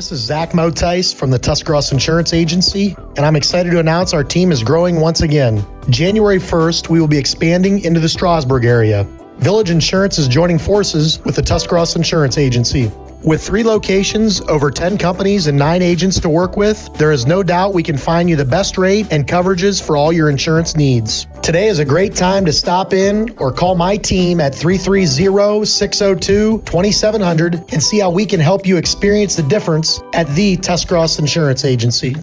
This is Zach Motice from the Tuscarora Insurance Agency, and I'm excited to announce our team is growing once again. January 1st, we will be expanding into the Strasburg area. Village Insurance is joining forces with the Tuscarora Insurance Agency. With 3 locations, over 10 companies, and 9 agents to work with, there is no doubt we can find you the best rate and coverages for all your insurance needs. Today is a great time to stop in or call my team at 330-602-2700 and see how we can help you experience the difference at the Tuscarora Insurance Agency.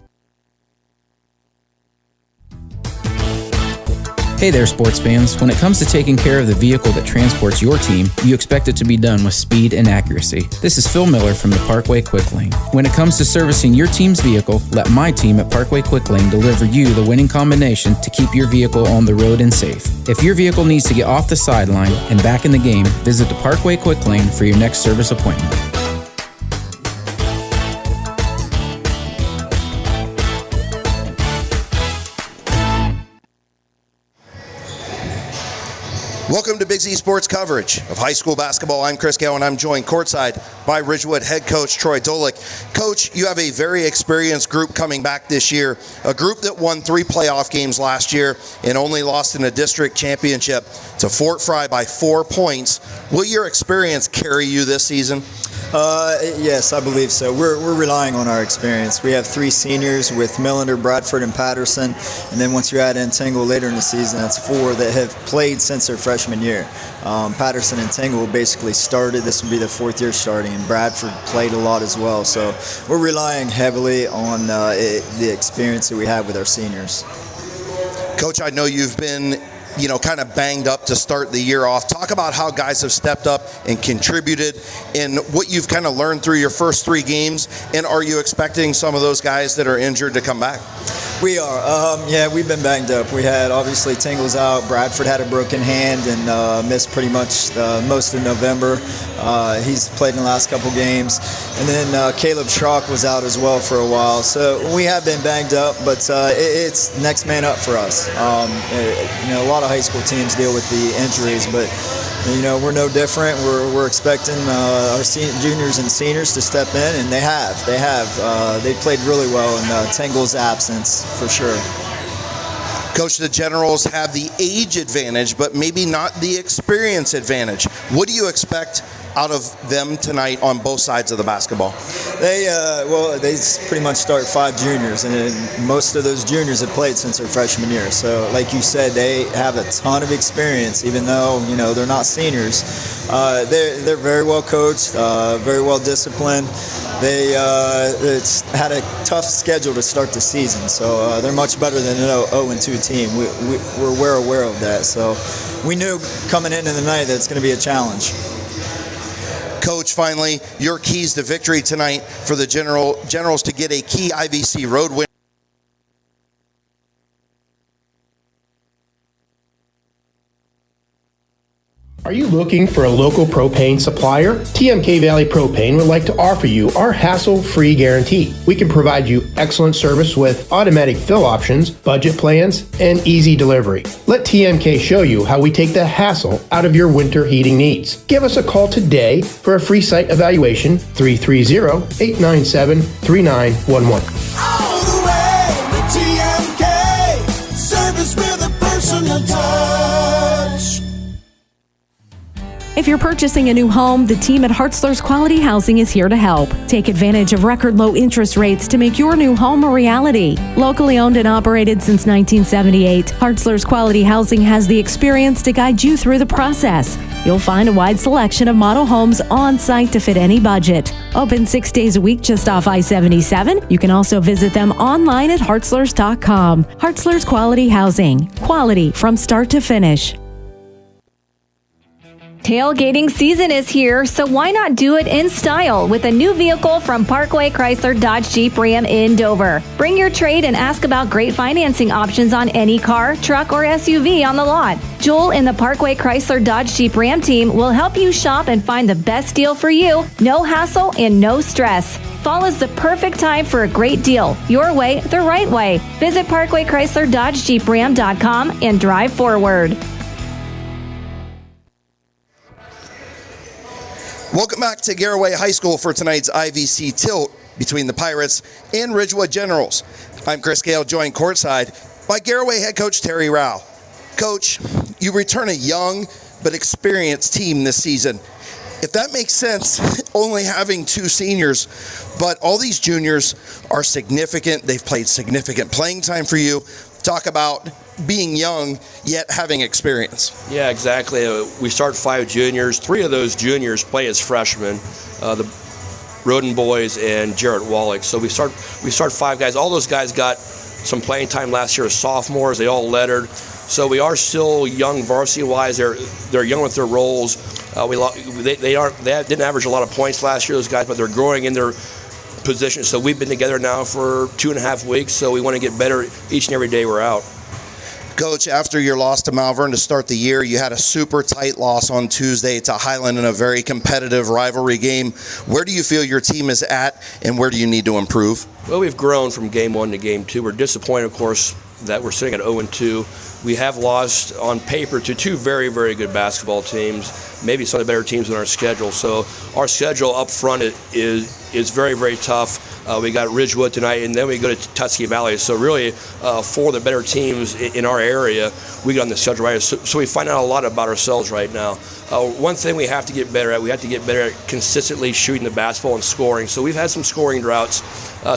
Hey there, sports fans. When it comes to taking care of the vehicle that transports your team, you expect it to be done with speed and accuracy. This is Phil Miller from the Parkway Quick Lane. When it comes to servicing your team's vehicle, let my team at Parkway Quick Lane deliver you the winning combination to keep your vehicle on the road and safe. If your vehicle needs to get off the sideline and back in the game, visit the Parkway Quick Lane for your next service appointment. Welcome to Big Z Sports coverage of high school basketball. I'm Chris Kail, and I'm joined courtside by Ridgewood head coach Troy Dolik. Coach, you have a very experienced group coming back this year, a group that won 3 playoff games last year and only lost in a district championship to Fort Fry by 4 points. Will your experience carry you this season? Yes, I believe so. We're relying on our experience. We have 3 seniors with Millender, Bradford, and Patterson, and then once you add in Tingle later in the season, that's 4 that have played since their freshman year. Patterson and Tingle basically started. This will be their 4th year starting, and Bradford played a lot as well. So we're relying heavily on the experience that we have with our seniors. Coach, I know you've been kind of banged up to start the year off. Talk about how guys have stepped up and contributed and what you've kind of learned through your first 3 games. And are you expecting some of those guys that are injured to come back? We are. We've been banged up. We had, obviously, Tingle's out. Bradford had a broken hand and missed pretty much most of November. He's played in the last couple games. And then Caleb Schrock was out as well for a while. So we have been banged up, but it's next man up for us. A lot of high school teams deal with the injuries, but we're no different. We're expecting our juniors and seniors to step in, and they have. They played really well in Tingle's absence, for sure. Coach, the Generals have the age advantage, but maybe not the experience advantage. What do you expect out of them tonight on both sides of the basketball? They pretty much start 5 juniors, and most of those juniors have played since their freshman year. So, like you said, they have a ton of experience, even though they're not seniors. They're very well coached, very well disciplined. They had a tough schedule to start the season, so they're much better than an 0-2 team. We're aware of that, so we knew coming into the night that it's going to be a challenge. Coach, finally, your keys to victory tonight for the Generals to get a key IVC road win. Are you looking for a local propane supplier? TMK Valley Propane would like to offer you our hassle-free guarantee. We can provide you excellent service with automatic fill options, budget plans, and easy delivery. Let TMK show you how we take the hassle out of your winter heating needs. Give us a call today for a free site evaluation, 330-897-3911. All the way with TMK, service with a personal touch. If you're purchasing a new home, the team at Hartzler's Quality Housing is here to help. Take advantage of record low interest rates to make your new home a reality. Locally owned and operated since 1978, Hartzler's Quality Housing has the experience to guide you through the process. You'll find a wide selection of model homes on site to fit any budget. Open 6 days a week just off I-77. You can also visit them online at hartzlers.com. Hartzler's Quality Housing. Quality from start to finish. Tailgating season is here, so why not do it in style with a new vehicle from Parkway Chrysler Dodge Jeep Ram in Dover. Bring your trade and ask about great financing options on any car, truck, or SUV on the lot. Joel and the Parkway Chrysler Dodge Jeep Ram team will help you shop and find the best deal for you. No hassle and no stress. Fall is the perfect time for a great deal. Your way, the right way. Visit Parkway Chrysler Dodge Jeep Ram.com and drive forward. Welcome back to Garaway High School for tonight's IVC Tilt between the Pirates and Ridgewood Generals. I'm Chris Kail, joined courtside by Garaway head coach Terry Rao. Coach, you return a young but experienced team this season. If that makes sense, only having 2 seniors, but all these juniors are significant. They've played significant playing time for you. Talk about being young yet having experience. Yeah, exactly. We start 5 juniors. 3 of those juniors play as freshmen, the Roden boys and Jarrett Wallach. So we start 5 guys. All those guys got some playing time last year as sophomores. They all lettered. So we are still young varsity-wise. They're young with their roles. They didn't average a lot of points last year, those guys, but they're growing in their position. So we've been together now for 2.5 weeks. So we want to get better each and every day we're out. Coach, after your loss to Malvern to start the year, you had a super tight loss on Tuesday to Highland in a very competitive rivalry game. Where do you feel your team is at, and where do you need to improve? Well, we've grown from game 1 to game 2. We're disappointed, of course, that we're sitting at 0-2. We have lost on paper to 2 very, very good basketball teams, maybe some of the better teams in our schedule. So our schedule up front is very, very tough. We got Ridgewood tonight, and then we go to Tuscarora Valley. So really, 4 of the better teams in our area, we got on the schedule right. So we find out a lot about ourselves right now. One thing we have to get better at, we have to get better at consistently shooting the basketball and scoring. So we've had some scoring droughts,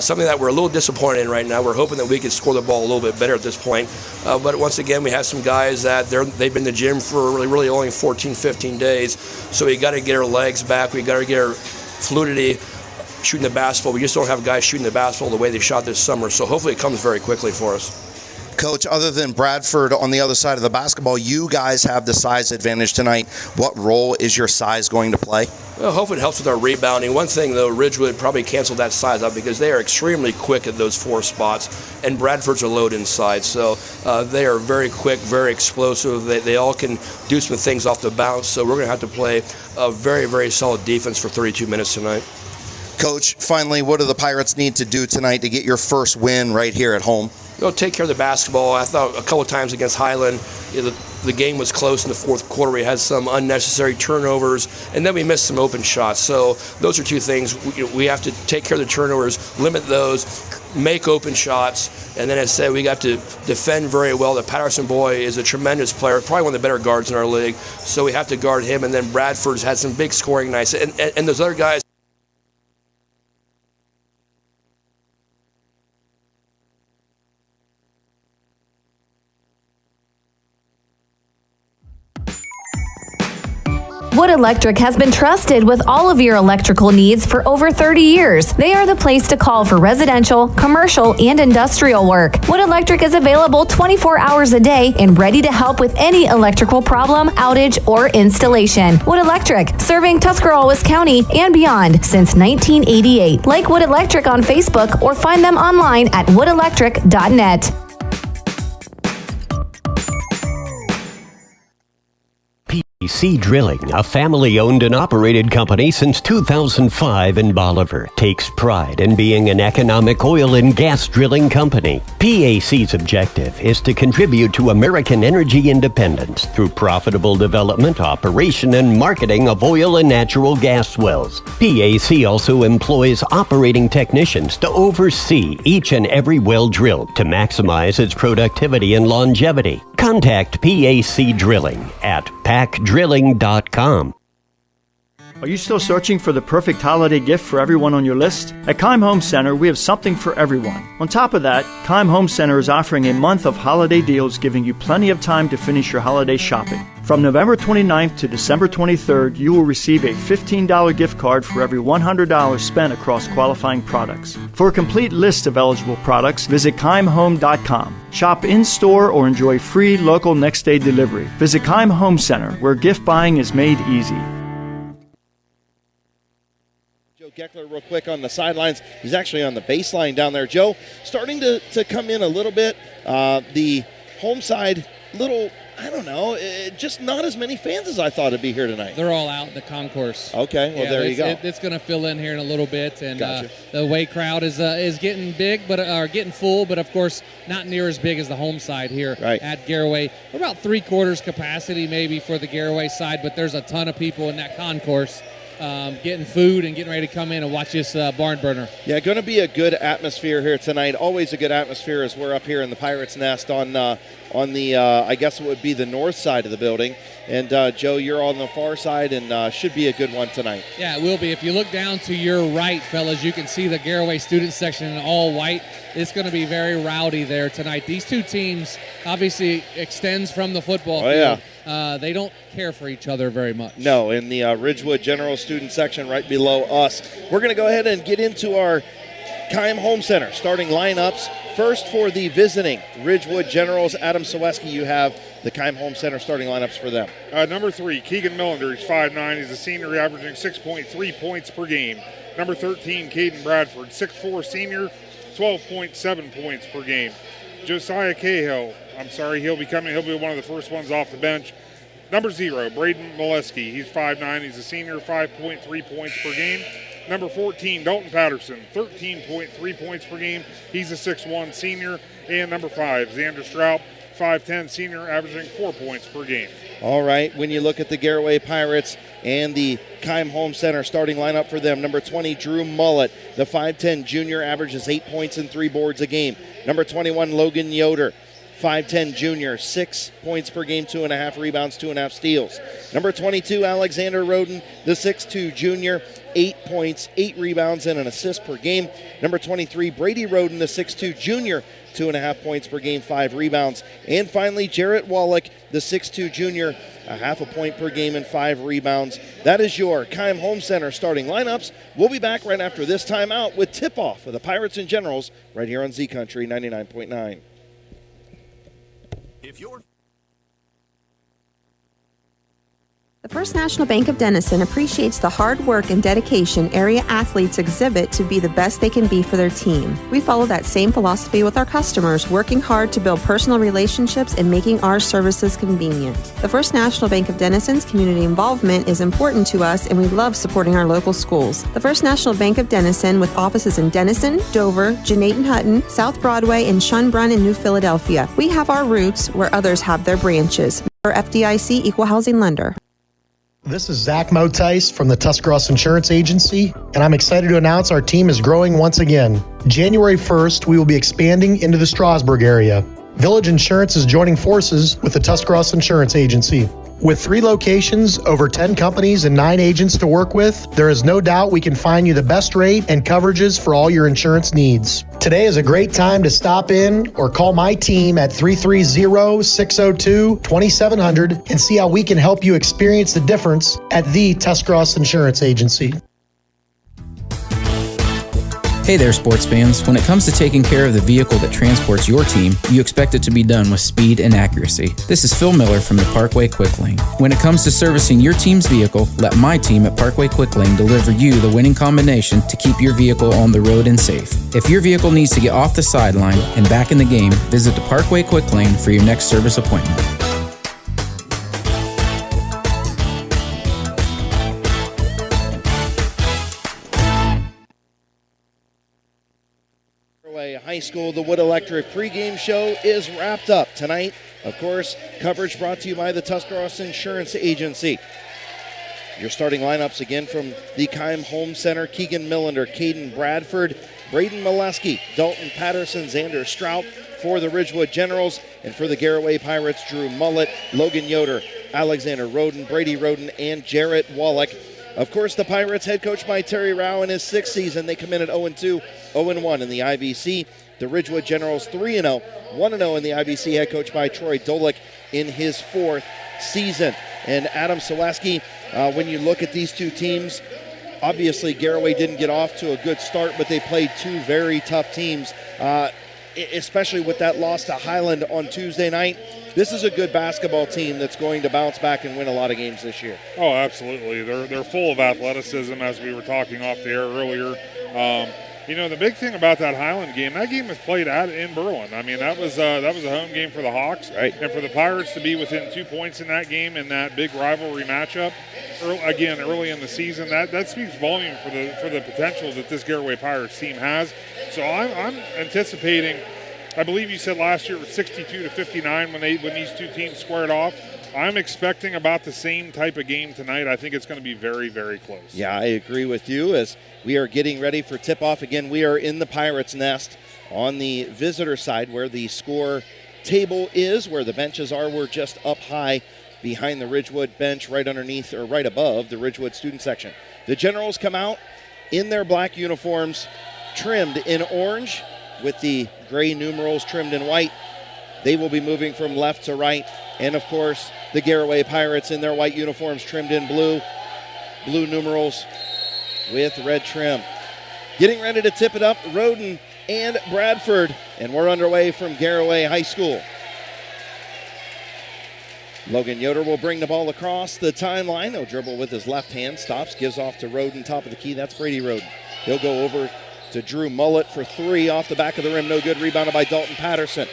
something that we're a little disappointed in right now. We're hoping that we can score the ball a little bit better at this point. But once again, we have some guys that they've been in the gym for really only 14, 15 days. So we got to get our legs back. We got to get our fluidity shooting the basketball. We just don't have guys shooting the basketball the way they shot this summer. So hopefully it comes very quickly for us. Coach, other than Bradford on the other side of the basketball, you guys have the size advantage tonight. What role is your size going to play? Well, hopefully it helps with our rebounding. One thing, though, Ridgewood probably canceled that size out because they are extremely quick at those 4 spots, and Bradford's a load inside. So they are very quick, very explosive. They all can do some things off the bounce. So we're going to have to play a very, very solid defense for 32 minutes tonight. Coach, finally, what do the Pirates need to do tonight to get your first win right here at home? Take care of the basketball. I thought a couple of times against Highland, the game was close in the 4th quarter. We had some unnecessary turnovers, and then we missed some open shots. So those are 2 things. We have to take care of the turnovers, limit those, make open shots, and then as I said, we got to defend very well. The Patterson boy is a tremendous player, probably one of the better guards in our league, so we have to guard him. And then Bradford's had some big scoring nights, and those other guys. Wood Electric has been trusted with all of your electrical needs for over 30 years. They are the place to call for residential, commercial, and industrial work. Wood Electric is available 24 hours a day and ready to help with any electrical problem, outage, or installation. Wood Electric, serving Tuscarora County and beyond since 1988. Like Wood Electric on Facebook or find them online at woodelectric.net. PAC Drilling, a family-owned and operated company since 2005 in Bolivar, takes pride in being an economic oil and gas drilling company. PAC's objective is to contribute to American energy independence through profitable development, operation, and marketing of oil and natural gas wells. PAC also employs operating technicians to oversee each and every well drilled to maximize its productivity and longevity. Contact PAC Drilling at pacdrilling.com. Are you still searching for the perfect holiday gift for everyone on your list? At Kyme Home Center, we have something for everyone. On top of that, Kyme Home Center is offering a month of holiday deals, giving you plenty of time to finish your holiday shopping. From November 29th to December 23rd, you will receive a $15 gift card for every $100 spent across qualifying products. For a complete list of eligible products, visit KymeHome.com. Shop in-store or enjoy free local next-day delivery. Visit Kyme Home Center, where gift buying is made easy. Geckler real quick on the sidelines. He's actually on the baseline down there. Joe, starting to come in a little bit. The home side, little, I don't know, just not as many fans as I thought would be here tonight. They're all out in the concourse. Okay, well, there you go. It's going to fill in here in a little bit. And gotcha. The away crowd is getting big, but getting full, but of course not near as big as the home side here at Garaway. We're about 3/4 capacity maybe for the Garaway side, but there's a ton of people in that concourse. getting food and getting ready to come in and watch this barn burner. Yeah, going to be a good atmosphere here tonight. Always a good atmosphere as we're up here in the Pirates' Nest on the I guess it would be the north side of the building. And, Joe, you're on the far side, and should be a good one tonight. Yeah, it will be. If you look down to your right, fellas, you can see the Garaway student section in all white. It's going to be very rowdy there tonight. These two teams obviously extends from the football field. Yeah. They don't care for each other very much. No, in the Ridgewood General Student section right below us. We're going to go ahead and get into our Kyme Home Center starting lineups. First for the visiting Ridgewood Generals, Adam Ciereszewski, you have the Kyme Home Center starting lineups for them. Number 3, Keegan Millender. He's 5'9". He's a senior, averaging 6.3 points per game. Number 13, Caden Bradford, 6'4", senior, 12.7 points per game. Josiah Cahill, he'll be one of the first ones off the bench. Number 0, Braden Molesky. He's 5'9". He's a senior, 5.3 points per game. Number 14, Dalton Patterson, 13.3 points per game. He's a 6'1" senior. And number 5, Xander Straub, 5'10", senior, averaging 4 points per game. All right, when you look at the Garaway Pirates and the Kyme Home Center starting lineup for them, number 20, Drew Mullett, the 5'10" junior, averages 8 points and 3 boards a game. Number 21, Logan Yoder, 5'10" junior, 6 points per game, 2.5 rebounds, 2.5 steals. Number 22, Alexander Roden, the 6'2" junior, 8 points, 8 rebounds, and an assist per game. Number 23, Brady Roden, the 6'2" junior, 2.5 points per game, 5 rebounds. And finally, Jarrett Wallach, the 6'2" junior, 0.5 point per game and 5 rebounds. That is your Kyme Home Center starting lineups. We'll be back right after this timeout with tip-off of the Pirates and Generals right here on Z Country 99.9. The First National Bank of Denison appreciates the hard work and dedication area athletes exhibit to be the best they can be for their team. We follow that same philosophy with our customers, working hard to build personal relationships and making our services convenient. The First National Bank of Denison's community involvement is important to us, and we love supporting our local schools. The First National Bank of Denison, with offices in Denison, Dover, Jeanette Hutton, South Broadway, and Schönbrunn in New Philadelphia. We have our roots where others have their branches. Our FDIC Equal Housing Lender. This is Zach Motice from the Tuscarora Insurance Agency, and I'm excited to announce our team is growing once again. January 1st, we will be expanding into the Strasburg area. Village Insurance is joining forces with the Tuscarora Insurance Agency. With 3 locations, over 10 companies, and 9 agents to work with, there is no doubt we can find you the best rate and coverages for all your insurance needs. Today is a great time to stop in or call my team at 330-602-2700 and see how we can help you experience the difference at the Tuscarora Insurance Agency. Hey there, sports fans. When it comes to taking care of the vehicle that transports your team, you expect it to be done with speed and accuracy. This is Phil Miller from the Parkway Quick Lane. When it comes to servicing your team's vehicle, let my team at Parkway Quick Lane deliver you the winning combination to keep your vehicle on the road and safe. If your vehicle needs to get off the sideline and back in the game, visit the Parkway Quick Lane for your next service appointment. High School, the Wood Electric pregame show is wrapped up tonight. Of course, coverage brought to you by the Tuscarora Insurance Agency. Your starting lineups again from the Kyme Home Center: Keegan Millender, Caden Bradford, Braden Molesky, Dalton Patterson, Xander Straub. For the Ridgewood Generals and for the Garaway Pirates, Drew Mullett, Logan Yoder, Alexander Roden, Brady Roden, and Jarrett Wallach. Of course, the Pirates, head coached by Terry Rao in his 6th season. They come in at 0-2, 0-1 in the IVC. The Ridgewood Generals 3-0, 1-0 in the IVC, head coached by Troy Dolick in his 4th season. And Adam Ciereszewski, when you look at these two teams, obviously Garaway didn't get off to a good start, but they played 2 very tough teams, especially with that loss to Highland on Tuesday night. This is a good basketball team that's going to bounce back and win a lot of games this year. Oh, absolutely. They're full of athleticism, as we were talking off the air earlier. The big thing about that Highland game, that game was played in Berlin. I mean, that was a home game for the Hawks. Right. And for the Pirates to be within 2 points in that game in that big rivalry matchup, early in the season, that speaks volume for the potential that this Garaway Pirates team has. So I'm anticipating. I believe you said last year it was 62-59 when these two teams squared off. I'm expecting about the same type of game tonight. I think it's going to be very, very close. Yeah, I agree with you. As we are getting ready for tip-off again, we are in the Pirates' nest on the visitor side where the score table is, where the benches are. We're just up high behind the Ridgewood bench, right underneath or right above the Ridgewood student section. The Generals come out in their black uniforms, trimmed in orange with the gray numerals trimmed in white. They will be moving from left to right. And, of course, the Garaway Pirates in their white uniforms trimmed in blue numerals with red trim. Getting ready to tip it up, Roden and Bradford, and we're underway from Garaway High School. Logan Yoder will bring the ball across the timeline. He'll dribble with his left hand, stops, gives off to Roden, top of the key. That's Brady Roden. He'll go over to Drew Mullet for three off the back of the rim. No good. Rebounded by Dalton Patterson.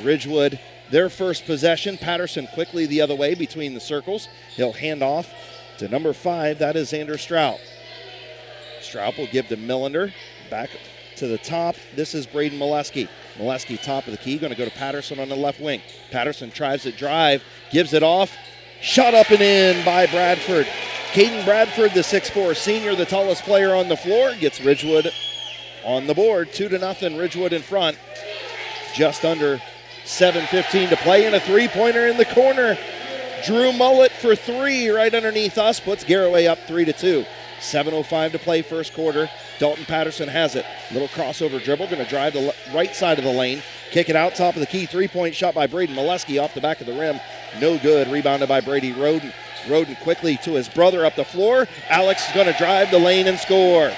Ridgewood, their first possession. Patterson quickly the other way between the circles. He'll hand off to number 5. That is Xander Strout. Strout will give to Millender. Back to the top. This is Braden Molesky. Molesky top of the key. Going to go to Patterson on the left wing. Patterson tries to drive. Gives it off. Shot up and in by Bradford. Caden Bradford, the 6'4 senior, the tallest player on the floor, gets Ridgewood on the board. 2-0, Ridgewood in front. Just under 7:15 to play, and a three-pointer in the corner. Drew Mullet for three right underneath us, puts Garaway up 3-2. 7:05 to play first quarter. Dalton Patterson has it. Little crossover dribble, going to drive the right side of the lane. Kick it out, top of the key. Three-point shot by Braden Molesky off the back of the rim. No good. Rebounded by Brady Roden. Roden quickly to his brother up the floor. Alex is going to drive the lane and score.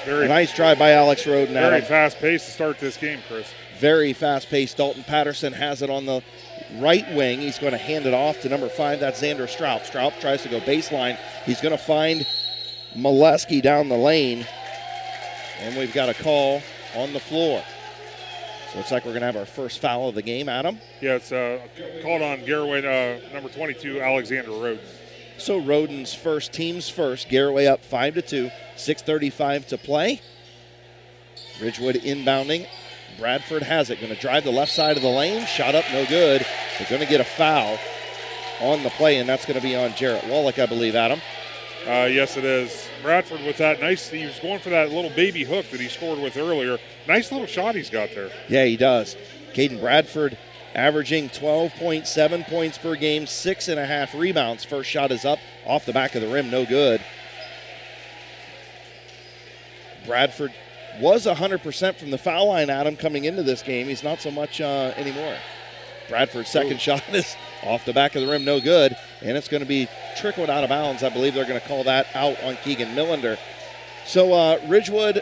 A nice drive by Alex Roden. Very fast pace to start this game, Chris. Very fast-paced. Dalton Patterson has it on the right wing. He's going to hand it off to number 5. That's Xander Strout. Strout tries to go baseline. He's going to find Molesky down the lane. And we've got a call on the floor. So looks like we're going to have our first foul of the game, Adam. Yeah, it's called on Garaway, number 22, Alexander Roden. So Roden's first, team's first. Garaway up 5-2. 6:35 to play. Ridgewood inbounding. Bradford has it. Going to drive the left side of the lane. Shot up, no good. They're going to get a foul on the play, and that's going to be on Jarrett Wallach, I believe, Adam. Yes, it is. Bradford with that nice, he was going for that little baby hook that he scored with earlier. Nice little shot he's got there. Yeah, he does. Caden Bradford averaging 12.7 points per game, 6.5 rebounds. First shot is up off the back of the rim, no good. Bradford was 100% from the foul line, Adam, coming into this game. He's not so much anymore. Bradford's second shot is off the back of the rim, no good. And it's going to be trickled out of bounds. I believe they're going to call that out on Keegan Millender. So Ridgewood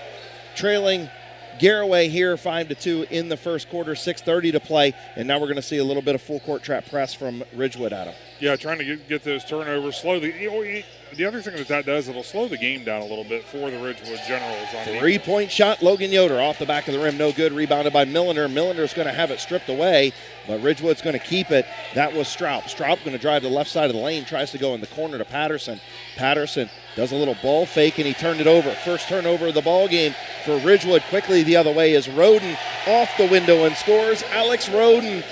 trailing Garaway here 5-2 in the first quarter, 6:30 to play. And now we're going to see a little bit of full court trap press from Ridgewood, Adam. Yeah, trying to get those turnovers slowly. The other thing that does, it'll slow the game down a little bit for the Ridgewood Generals. Three-point shot, Logan Yoder off the back of the rim, no good. Rebounded by Millender. Millender's going to have it stripped away, but Ridgewood's going to keep it. That was Strout. Strout going to drive the left side of the lane, tries to go in the corner to Patterson. Patterson does a little ball fake, and he turned it over. First turnover of the ball game for Ridgewood. Quickly the other way is Roden off the window and scores. Alex Roden.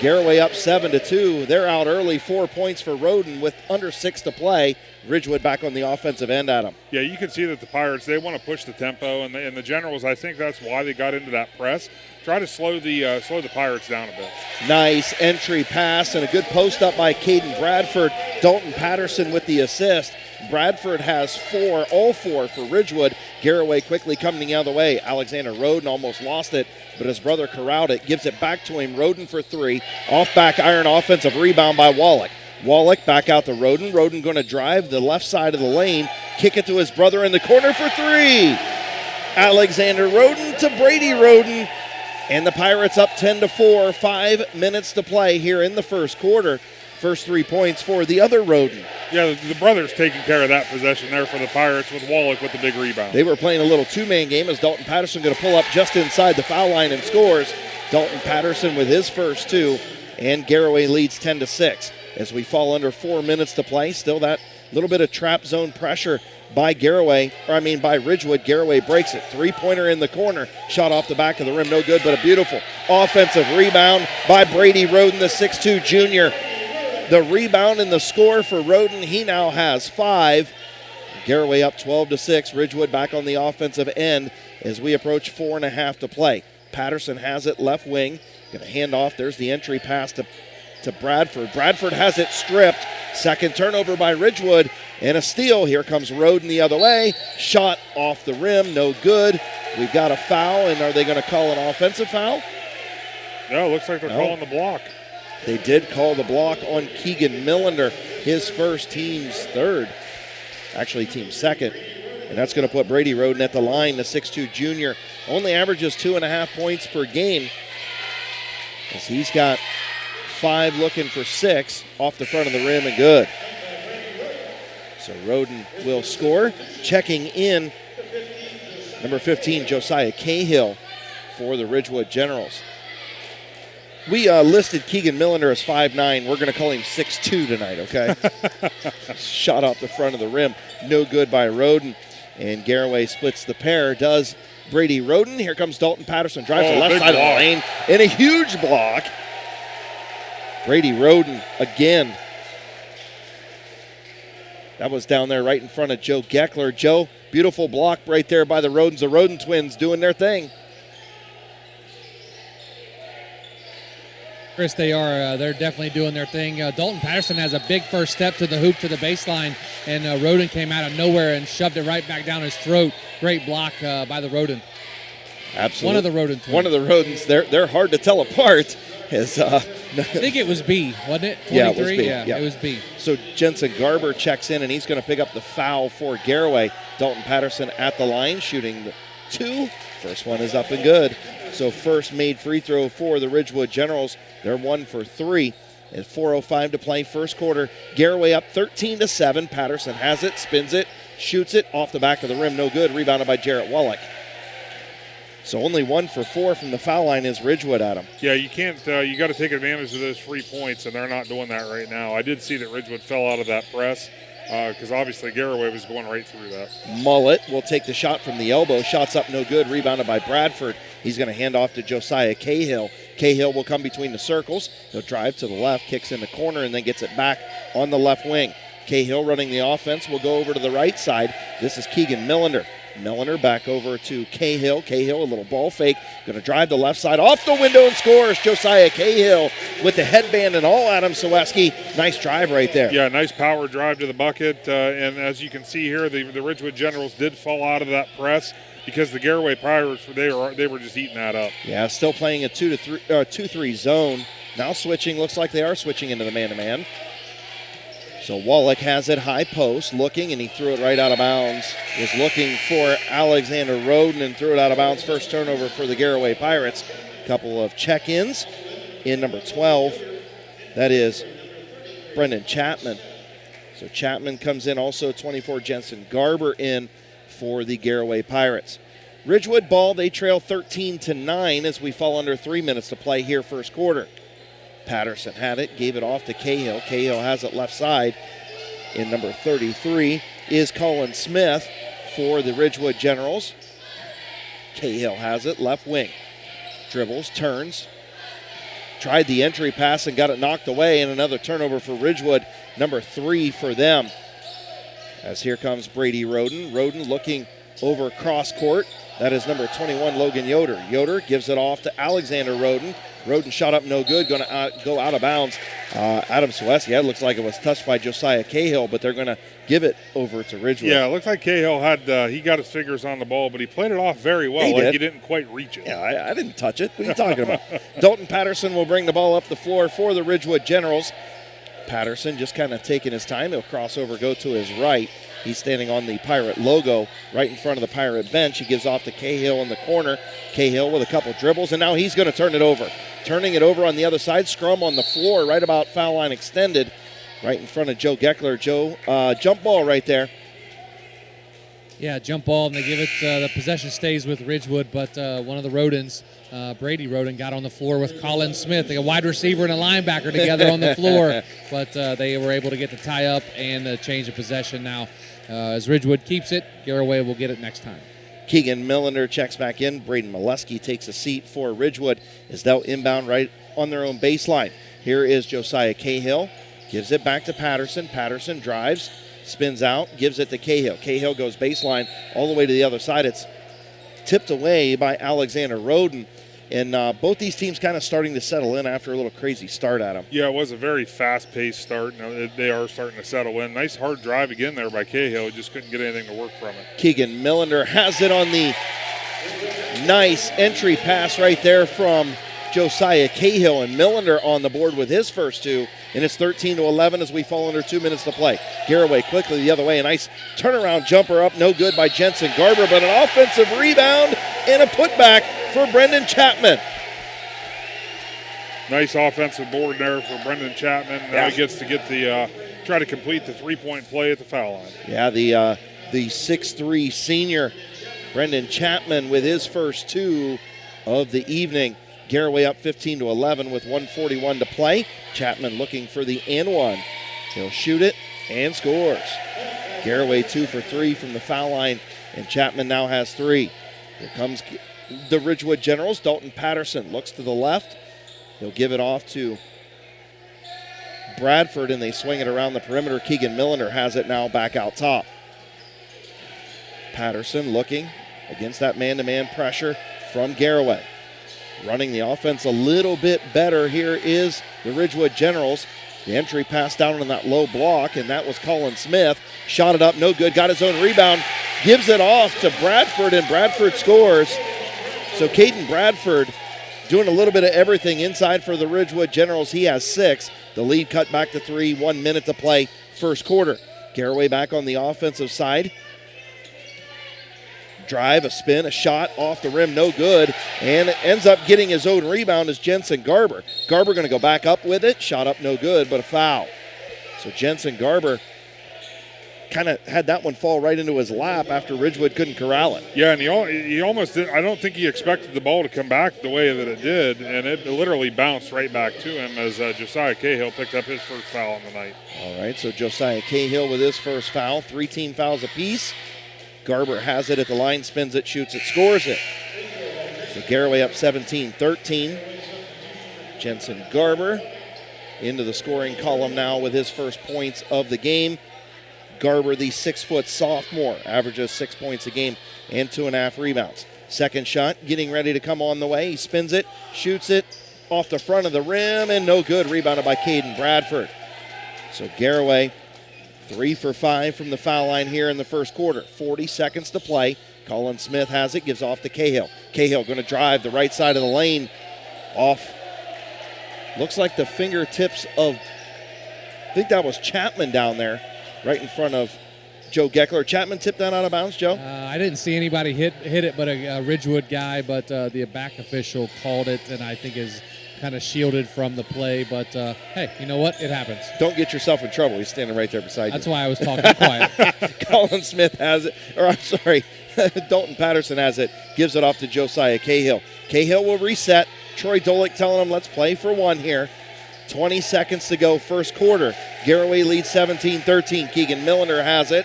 Garaway up 7-2. They're out early, 4 points for Roden with under 6 to play. Ridgewood back on the offensive end, Adam. Yeah, you can see that the Pirates, they want to push the tempo, and the Generals, I think that's why they got into that press. Try to slow the Pirates down a bit. Nice entry pass and a good post up by Caden Bradford. Dalton Patterson with the assist. Bradford has all four for Ridgewood. Garaway quickly coming the other way. Alexander Roden almost lost it, but his brother corralled it, gives it back to him. Roden for three. Off back iron offensive rebound by Wallach. Wallach back out to Roden. Roden going to drive the left side of the lane, kick it to his brother in the corner for three. Alexander Roden to Brady Roden. And the Pirates up 10-4, 5 minutes to play here in the first quarter. First 3 points for the other Roden. Yeah, the brothers taking care of that possession there for the Pirates with Wallach with the big rebound. They were playing a little two-man game as Dalton Patterson going to pull up just inside the foul line and scores. Dalton Patterson with his first two, and Garaway leads 10-6. As we fall under 4 minutes to play, still that little bit of trap zone pressure by Ridgewood. Garaway breaks it. Three-pointer in the corner. Shot off the back of the rim. No good, but a beautiful offensive rebound by Brady Roden, the 6'2 junior. the rebound and the score for Roden. He now has 5. Garaway up 12-6. Ridgewood back on the offensive end as we approach 4.5 to play. Patterson has it left wing. Going to hand off. There's the entry pass to Bradford. Bradford has it stripped. Second turnover by Ridgewood and a steal. Here comes Roden the other way. Shot off the rim. No good. We've got a foul, and are they going to call an offensive foul? No, it looks like they're calling the block. They did call the block on Keegan Millender, his first, team's third. Actually, team's second. And that's going to put Brady Roden at the line, the 6'2 junior. Only averages 2.5 points per game, as he's got 5 looking for 6 off the front of the rim and good. So Roden will score. Checking in, number 15, Josiah Cahill for the Ridgewood Generals. We listed Keegan Millender as 5'9". We're going to call him 6'2 tonight, okay? Shot off the front of the rim. No good by Roden. And Garaway splits the pair. Does Brady Roden. Here comes Dalton Patterson. Drives the left side of the lane. And a huge block. Brady Roden again. That was down there right in front of Joe Geckler. Joe, beautiful block right there by the Rodens. The Roden twins doing their thing. Chris, they're definitely doing their thing. Dalton Patterson has a big first step to the hoop, to the baseline, and Roden came out of nowhere and shoved it right back down his throat. Great block by the Roden. Absolutely. One of the Roden twins. One of the Rodens. They're hard to tell apart. I think it was B, wasn't it? 23? Yeah, it was B. Yeah, it was B. So Jensen Garber checks in, and he's going to pick up the foul for Garaway. Dalton Patterson at the line, shooting the 2. First one is up and good. So first made free throw for the Ridgewood Generals. They're 1 for 3. And 4:05 to play, first quarter. Garaway up 13-7. Patterson has it, spins it, shoots it off the back of the rim. No good. Rebounded by Jarrett Wallach. So only 1 for 4 from the foul line is Ridgewood, Adam. Yeah, you can't. You got to take advantage of those free points, and they're not doing that right now. I did see that Ridgewood fell out of that press because obviously Garaway was going right through that. Mullet will take the shot from the elbow. Shots up, no good. Rebounded by Bradford. He's going to hand off to Josiah Cahill. Cahill will come between the circles. He'll drive to the left, kicks in the corner, and then gets it back on the left wing. Cahill running the offense will go over to the right side. This is Keegan Millender. Millender back over to Cahill. Cahill, a little ball fake. Going to drive the left side off the window and scores. Josiah Cahill with the headband and all. Adam Ciereszewski, nice drive right there. Yeah, nice power drive to the bucket. And as you can see here, the Ridgewood Generals did fall out of that press because the Garaway Pirates, they were just eating that up. Yeah, still playing a 2-3 zone. Now switching. Looks like they are switching into the man-to-man. So Wallach has it high post, looking, and he threw it right out of bounds. Was looking for Alexander Roden and threw it out of bounds. First turnover for the Garaway Pirates. Couple of check-ins in number 12. That is Brendan Chapman. So Chapman comes in, also 24 Jensen Garber in for the Garaway Pirates. Ridgewood ball, they trail 13-9 as we fall under 3 minutes to play here first quarter. Patterson had it, gave it off to Cahill. Cahill has it left side. In number 33 is Colin Smith for the Ridgewood Generals. Cahill has it, left wing. Dribbles, turns. Tried the entry pass and got it knocked away, and another turnover for Ridgewood, number 3 for them. As here comes Brady Roden. Roden looking over cross court. That is number 21, Logan Yoder. Yoder gives it off to Alexander Roden. Roden shot up no good, going to go out of bounds. Adam Ciereszewski, that looks like it was touched by Josiah Cahill, but they're going to give it over to Ridgewood. Yeah, it looks like Cahill he got his fingers on the ball, but he played it off very well. He didn't quite reach it. Yeah, I didn't touch it. What are you talking about? Dalton Patterson will bring the ball up the floor for the Ridgewood Generals. Patterson just kind of taking his time. He'll cross over, go to his right. He's standing on the Pirate logo right in front of the Pirate bench. He gives off to Cahill in the corner. Cahill with a couple dribbles, and now he's going to turn it over. Turning it over on the other side. Scrum on the floor, right about foul line extended, right in front of Joe Geckler. Joe, jump ball right there. Yeah, jump ball, and they give it, the possession stays with Ridgewood, but one of the Rodens, Brady Roden, got on the floor with Colin Smith. They got a wide receiver and a linebacker together on the floor, but they were able to get the tie up and change the possession now. As Ridgewood keeps it, Garaway will get it next time. Keegan Millender checks back in. Braden Molesky takes a seat for Ridgewood as they'll inbound right on their own baseline. Here is Josiah Cahill. Gives it back to Patterson. Patterson drives, spins out, gives it to Cahill. Cahill goes baseline all the way to the other side. It's tipped away by Alexander Roden. And both these teams kind of starting to settle in after a little crazy start at them. Yeah, it was a very fast-paced start. Now they are starting to settle in. Nice hard drive again there by Cahill. Just couldn't get anything to work from it. Keegan Millender has it on the nice entry pass right there from Josiah Cahill, and Millender on the board with his first two, and it's 13-11 as we fall under 2 minutes to play. Garaway quickly the other way. A nice turnaround jumper up, no good by Jensen Garber, but an offensive rebound and a putback for Brendan Chapman. Nice offensive board there for Brendan Chapman. Now he gets to get the try to complete the three-point play at the foul line. Yeah, the 6'3" senior Brendan Chapman with his first two of the evening. Garaway up 15-11 with 1:41 to play. Chapman looking for the and one. He'll shoot it and scores. Garaway 2 for 3 from the foul line, and Chapman now has 3. Here comes the Ridgewood Generals. Dalton Patterson looks to the left. He'll give it off to Bradford, and they swing it around the perimeter. Keegan Millender has it now back out top. Patterson looking against that man-to-man pressure from Garaway. Running the offense a little bit better here is the Ridgewood Generals. The entry pass down on that low block, and that was Colin Smith. Shot it up, no good, got his own rebound, gives it off to Bradford, and Bradford scores. So Caden Bradford doing a little bit of everything inside for the Ridgewood Generals. He has 6. The lead cut back to 3, 1 minute to play, first quarter. Garaway back on the offensive side. Drive, a spin, a shot off the rim, no good, and ends up getting his own rebound is Jensen Garber. Garber going to go back up with it, shot up no good, but a foul. So Jensen Garber kind of had that one fall right into his lap after Ridgewood couldn't corral it. Yeah, and he almost did. I don't think he expected the ball to come back the way that it did, and it literally bounced right back to him as Josiah Cahill picked up his first foul on the night. All right, so Josiah Cahill with his first foul, 3 team fouls apiece. Garber has it at the line, spins it, shoots it, scores it. So Garaway up 17-13. Jensen Garber into the scoring column now with his first points of the game. Garber, the 6-foot sophomore, averages 6 points a game and 2.5 rebounds. Second shot getting ready to come on the way. He spins it, shoots it off the front of the rim, and no good. Rebounded by Caden Bradford. So Garaway 3 for 5 from the foul line here in the first quarter. 40 seconds to play. Colin Smith has it, gives off to Cahill. Cahill going to drive the right side of the lane. Off. Looks like the fingertips of, I think that was Chapman down there, right in front of Joe Geckler. Chapman tipped that out of bounds, Joe? I didn't see anybody hit it but a Ridgewood guy, but the back official called it, and I think is kind of shielded from the play, but hey, you know what? It happens. Don't get yourself in trouble. He's standing right there beside That's you. why I was talking quiet. Colin Smith has it, or I'm sorry, Dalton Patterson has it, gives it off to Josiah Cahill. Cahill will reset. Troy Dolick telling him, let's play for one here. 20 seconds to go, first quarter. Garaway leads 17-13. Keegan Millender has it.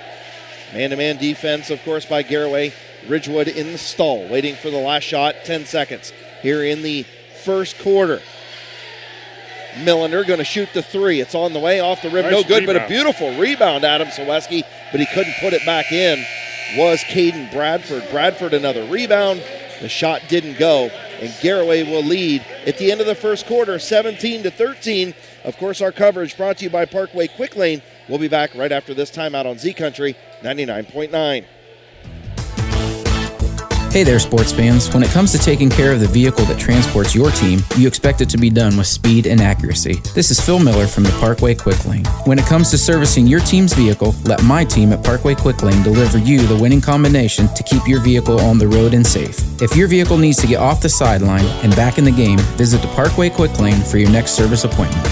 Man-to-man defense, of course, by Garaway. Ridgewood in the stall, waiting for the last shot. 10 seconds here in the first quarter. Millender going to shoot the 3. It's on the way, off the rim. Nice no good, rebound. but a beautiful rebound, Adam Ciereszewski, but he couldn't put it back in. Was Caden Bradford. Bradford another rebound. The shot didn't go, and Garaway will lead at the end of the first quarter, 17-13. Of course, our coverage brought to you by Parkway Quick Lane. We'll be back right after this timeout on Z Country 99.9. Hey there, sports fans. When it comes to taking care of the vehicle that transports your team, you expect it to be done with speed and accuracy. This is Phil Miller from the Parkway Quick Lane. When it comes to servicing your team's vehicle, let my team at Parkway Quick Lane deliver you the winning combination to keep your vehicle on the road and safe. If your vehicle needs to get off the sideline and back in the game, visit the Parkway Quick Lane for your next service appointment.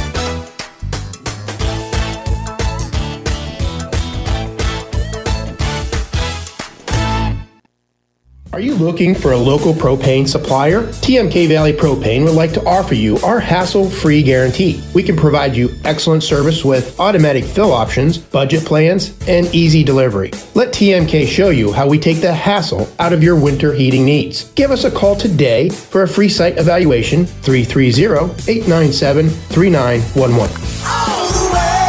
Are you looking for a local propane supplier? TMK Valley Propane would like to offer you our hassle-free guarantee. We can provide you excellent service with automatic fill options, budget plans, and easy delivery. Let TMK show you how we take the hassle out of your winter heating needs. Give us a call today for a free site evaluation, 330-897-3911. All the way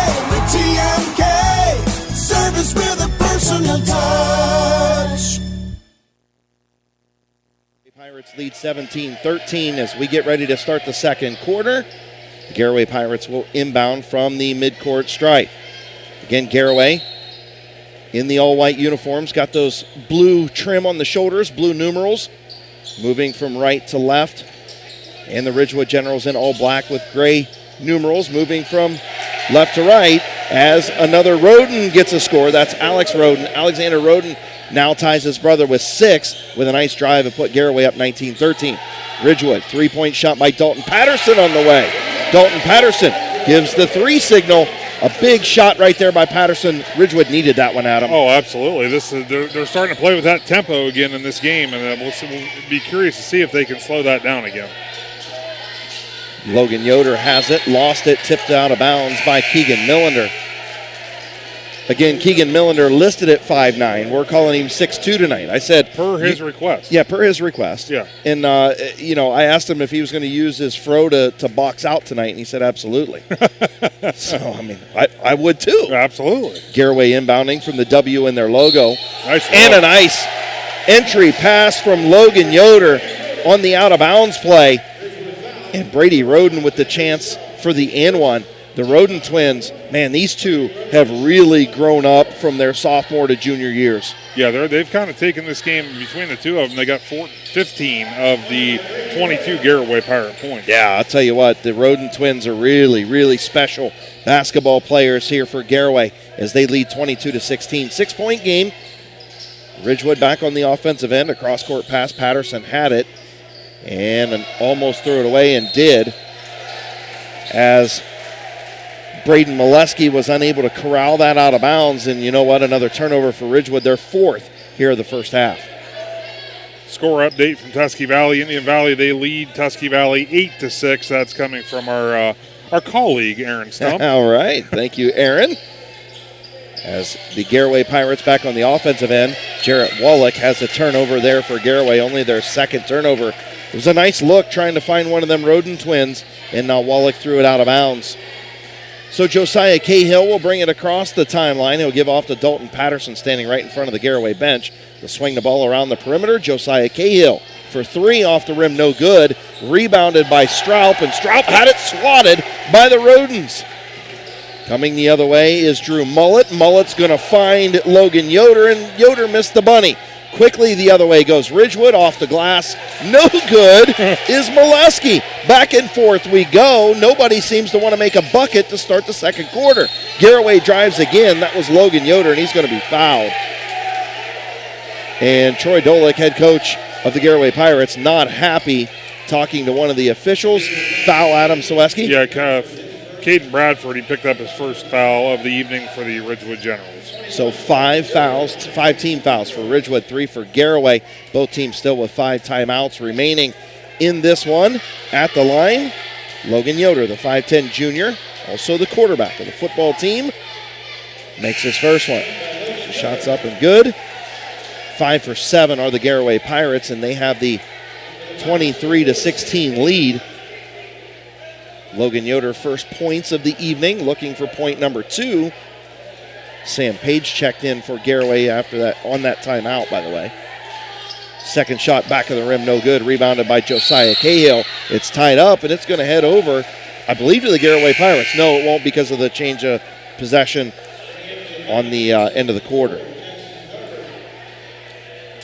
Pirates lead 17-13 as we get ready to start the second quarter. The Garaway Pirates will inbound from the midcourt stripe. Again, Garaway in the all-white uniforms, got those blue trim on the shoulders, blue numerals, moving from right to left. And the Ridgewood Generals in all black with gray numerals, moving from left to right as another Roden gets a score. That's Alex Roden. Alexander Roden now ties his brother with 6 with a nice drive and put Garaway up 19-13. Ridgewood, three-point shot by Dalton Patterson on the way. Dalton Patterson gives the 3 signal. A big shot right there by Patterson. Ridgewood needed that one, Adam. Oh, absolutely. They're starting to play with that tempo again in this game, and we'll be curious to see if they can slow that down again. Logan Yoder has it, lost it, tipped out of bounds by Keegan Millender. Again, Keegan Millender listed at 5'9". We're calling him 6'2" tonight. I said per his request. Yeah, per his request. Yeah. And I asked him if he was going to use his fro to box out tonight, and he said absolutely. So I mean, I would too. Absolutely. Garaway inbounding from the W in their logo. Nice and a nice entry pass from Logan Yoder on the out of bounds play. And Brady Roden with the chance for the and one. The Roden twins, man, these two have really grown up from their sophomore to junior years. Yeah, they've kind of taken this game between the two of them. They got 15 of the 22 Garaway Pirate points. Yeah, I'll tell you what, the Roden twins are really, really special basketball players here for Garaway as they lead 22-16. 6-point game. Ridgewood back on the offensive end. A cross-court pass. Patterson had it and almost threw it away and did as Braden Molesky was unable to corral that out of bounds. And you know what? Another turnover for Ridgewood. They're 4th here in the first half. Score update from Tusky Valley. Indian Valley, they lead Tusky Valley 8-6. That's coming from our colleague, Aaron Stump. All right. Thank you, Aaron. As the Garaway Pirates back on the offensive end, Jarrett Wallach has a turnover there for Garaway, only their 2nd turnover. It was a nice look trying to find one of them Roden twins, and now Wallach threw it out of bounds. So Josiah Cahill will bring it across the timeline. He'll give off to Dalton Patterson standing right in front of the Garaway bench. He'll swing the ball around the perimeter. Josiah Cahill for 3 off the rim, no good. Rebounded by Stroup, and Stroup had it swatted by the Rodens. Coming the other way is Drew Mullett. Mullett's going to find Logan Yoder, and Yoder missed the bunny. Quickly the other way goes Ridgewood off the glass. No good is Molesky. Back and forth we go. Nobody seems to want to make a bucket to start the second quarter. Garaway drives again. That was Logan Yoder, and he's going to be fouled. And Troy Dolick, head coach of the Garaway Pirates, not happy, talking to one of the officials. Foul Adam Ciereszewski. Yeah, Caden Bradford, he picked up his first foul of the evening for the Ridgewood Generals. So 5 team fouls for Ridgewood, 3 for Garaway. Both teams still with 5 timeouts remaining in this one. At the line, Logan Yoder, the 5'10 junior, also the quarterback of the football team, makes his first one. Shots up and good. 5 for 7 are the Garaway Pirates, and they have the 23-16 lead. Logan Yoder, first points of the evening, looking for point number 2. Sam Page checked in for Garaway after that, on that timeout, by the way. Second shot back of the rim, no good. Rebounded by Josiah Cahill. It's tied up, and it's going to head over, I believe, to the Garaway Pirates. No, it won't because of the change of possession on the end of the quarter.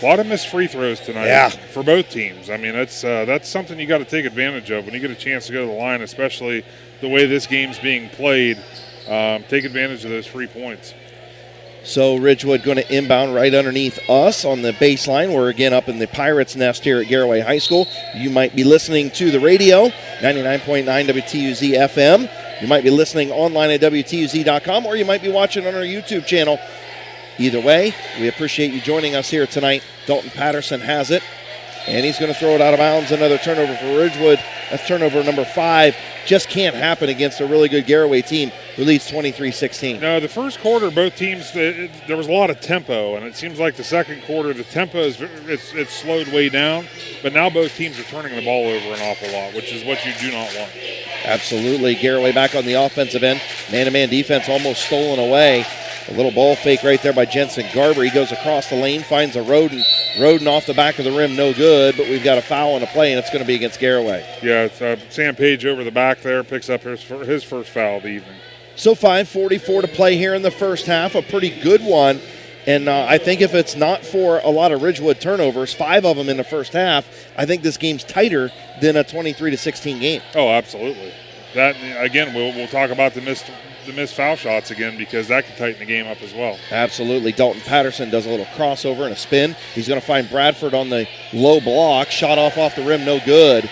A lot of missed free throws tonight for both teams. I mean, that's something you got to take advantage of when you get a chance to go to the line, especially the way this game's being played. Take advantage of those free points. So Ridgewood going to inbound right underneath us on the baseline. We're again up in the Pirates' nest here at Garaway High School. You might be listening to the radio, 99.9 WTUZ FM. You might be listening online at WTUZ.com, or you might be watching on our YouTube channel. Either way, we appreciate you joining us here tonight. Dalton Patterson has it, and he's going to throw it out of bounds. Another turnover for Ridgewood. That's turnover number 5. Just can't happen against a really good Garaway team who leads 23-16. No, the first quarter, both teams, there was a lot of tempo, and it seems like the second quarter, the tempo it's slowed way down, but now both teams are turning the ball over an awful lot, which is what you do not want. Absolutely. Garaway back on the offensive end. Man-to-man defense almost stolen away. A little ball fake right there by Jensen Garber. He goes across the lane, finds a Roden. Roden off the back of the rim, no good, but we've got a foul and a play, and it's going to be against Garaway. Yeah, it's Sam Page over the back there, picks up his first foul of the evening. So 5:44 to play here in the first half, a pretty good one. And I think if it's not for a lot of Ridgewood turnovers, 5 of them in the first half, I think this game's tighter than a 23-16 game. Oh, absolutely. That, again, we'll talk about the missed foul shots again, because that could tighten the game up as well. Absolutely. Dalton Patterson does a little crossover and a spin. He's going to find Bradford on the low block. Shot off the rim, no good.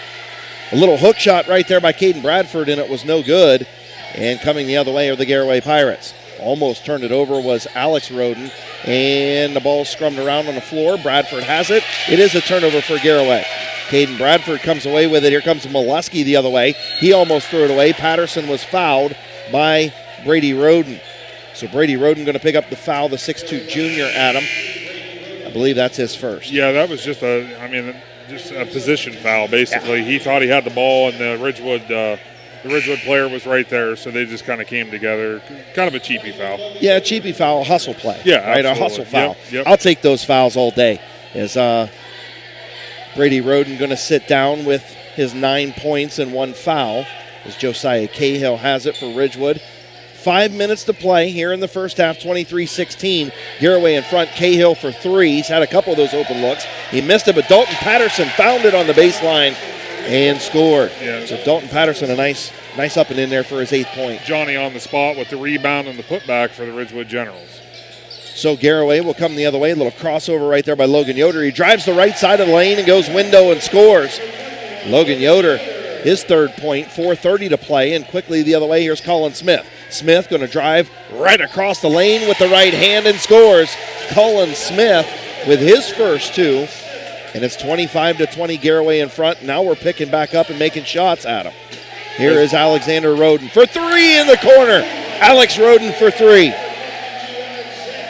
A little hook shot right there by Caden Bradford, and it was no good. And coming the other way are the Garaway Pirates. Almost turned it over was Alex Roden, and the ball scrummed around on the floor. Bradford has it. It is a turnover for Garaway. Caden Bradford comes away with it. Here comes Molesky the other way. He almost threw it away. Patterson was fouled by Brady Roden. So Brady Roden going to pick up the foul, the 6'2 junior, Adam. I believe that's his first. Yeah, that was just a position foul, basically. Yeah. He thought he had the ball, and the Ridgewood player was right there, so they just kind of came together. Kind of a cheapy foul. Yeah, a cheapy foul, a hustle play. Yeah, right, absolutely. A hustle foul. Yep. I'll take those fouls all day. As Brady Roden going to sit down with his 9 points and 1 foul, as Josiah Cahill has it for Ridgewood. 5 minutes to play here in the first half, 23-16. Garaway in front, Cahill for 3. He's had a couple of those open looks. He missed it, but Dalton Patterson found it on the baseline and scored. Yeah. So Dalton Patterson, a nice up and in there for his 8th point. Johnny on the spot with the rebound and the putback for the Ridgewood Generals. So Garaway will come the other way. A little crossover right there by Logan Yoder. He drives the right side of the lane and goes window and scores. Logan Yoder, his 3rd point, 4:30 to play, and quickly the other way, here's Colin Smith. Smith going to drive right across the lane with the right hand and scores. Colin Smith with his first 2. And it's 25-20 Garaway in front. Now we're picking back up and making shots at him. Here is Alexander Roden for 3 in the corner. Alex Roden for 3.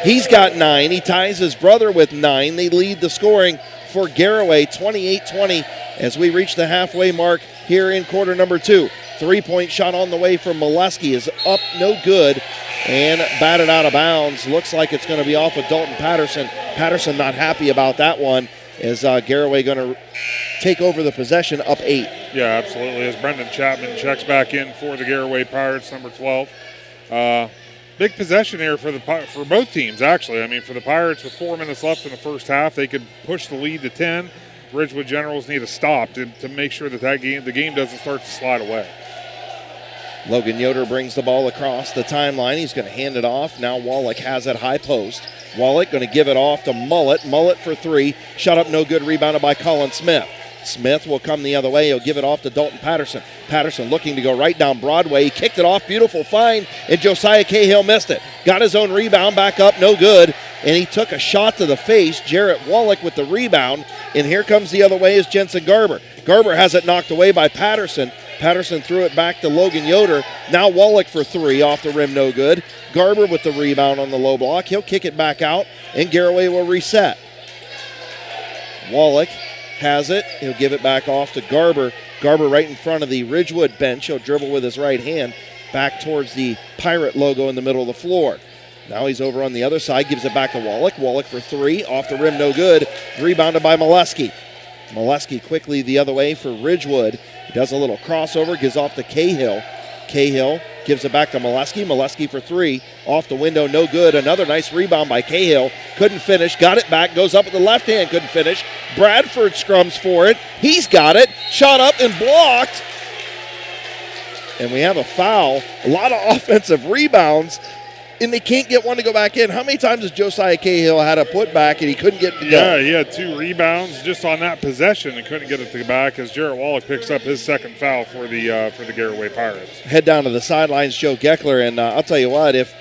He's got 9. He ties his brother with 9. They lead the scoring for Garaway 28-20 as we reach the halfway mark here in quarter number 2. 3-point shot on the way from Molesky is up, no good, and batted out of bounds. Looks like it's going to be off of Dalton Patterson. Patterson not happy about that one. Is Garaway going to take over the possession up 8? Yeah, absolutely. As Brendan Chapman checks back in for the Garaway Pirates, number 12. Big possession here for both teams, actually. I mean, for the Pirates, with 4 minutes left in the first half, they could push the lead to 10. Ridgewood Generals need a stop to make sure that the game doesn't start to slide away. Logan Yoder brings the ball across the timeline. He's going to hand it off. Now Wallach has it high post. Wallach going to give it off to Mullet. Mullet for 3. Shot up no good. Rebounded by Colin Smith. Smith will come the other way. He'll give it off to Dalton Patterson. Patterson looking to go right down Broadway. He kicked it off. Beautiful find. And Josiah Cahill missed it. Got his own rebound. Back up. No good. And he took a shot to the face. Jarrett Wallach with the rebound. And here comes the other way is Jensen Garber. Garber has it knocked away by Patterson. Patterson threw it back to Logan Yoder. Now Wallach for 3 off the rim, no good. Garber with the rebound on the low block. He'll kick it back out, and Garaway will reset. Wallach has it. He'll give it back off to Garber. Garber right in front of the Ridgewood bench. He'll dribble with his right hand back towards the Pirate logo in the middle of the floor. Now he's over on the other side, gives it back to Wallach. Wallach for 3, off the rim, no good. Rebounded by Molesky. Molesky quickly the other way for Ridgewood. He does a little crossover, gives off to Cahill. Cahill gives it back to Molesky. Molesky for 3, off the window, no good. Another nice rebound by Cahill. Couldn't finish, got it back, goes up with the left hand, couldn't finish. Bradford scrums for it. He's got it, shot up and blocked. And we have a foul. A lot of offensive rebounds, and they can't get one to go back in. How many times has Josiah Cahill had a putback and he couldn't get it to go? Yeah, he had 2 rebounds just on that possession and couldn't get it to go back as Jarrett Wallach picks up his 2nd foul for the Garaway Pirates. Head down to the sidelines, Joe Geckler, and I'll tell you what, if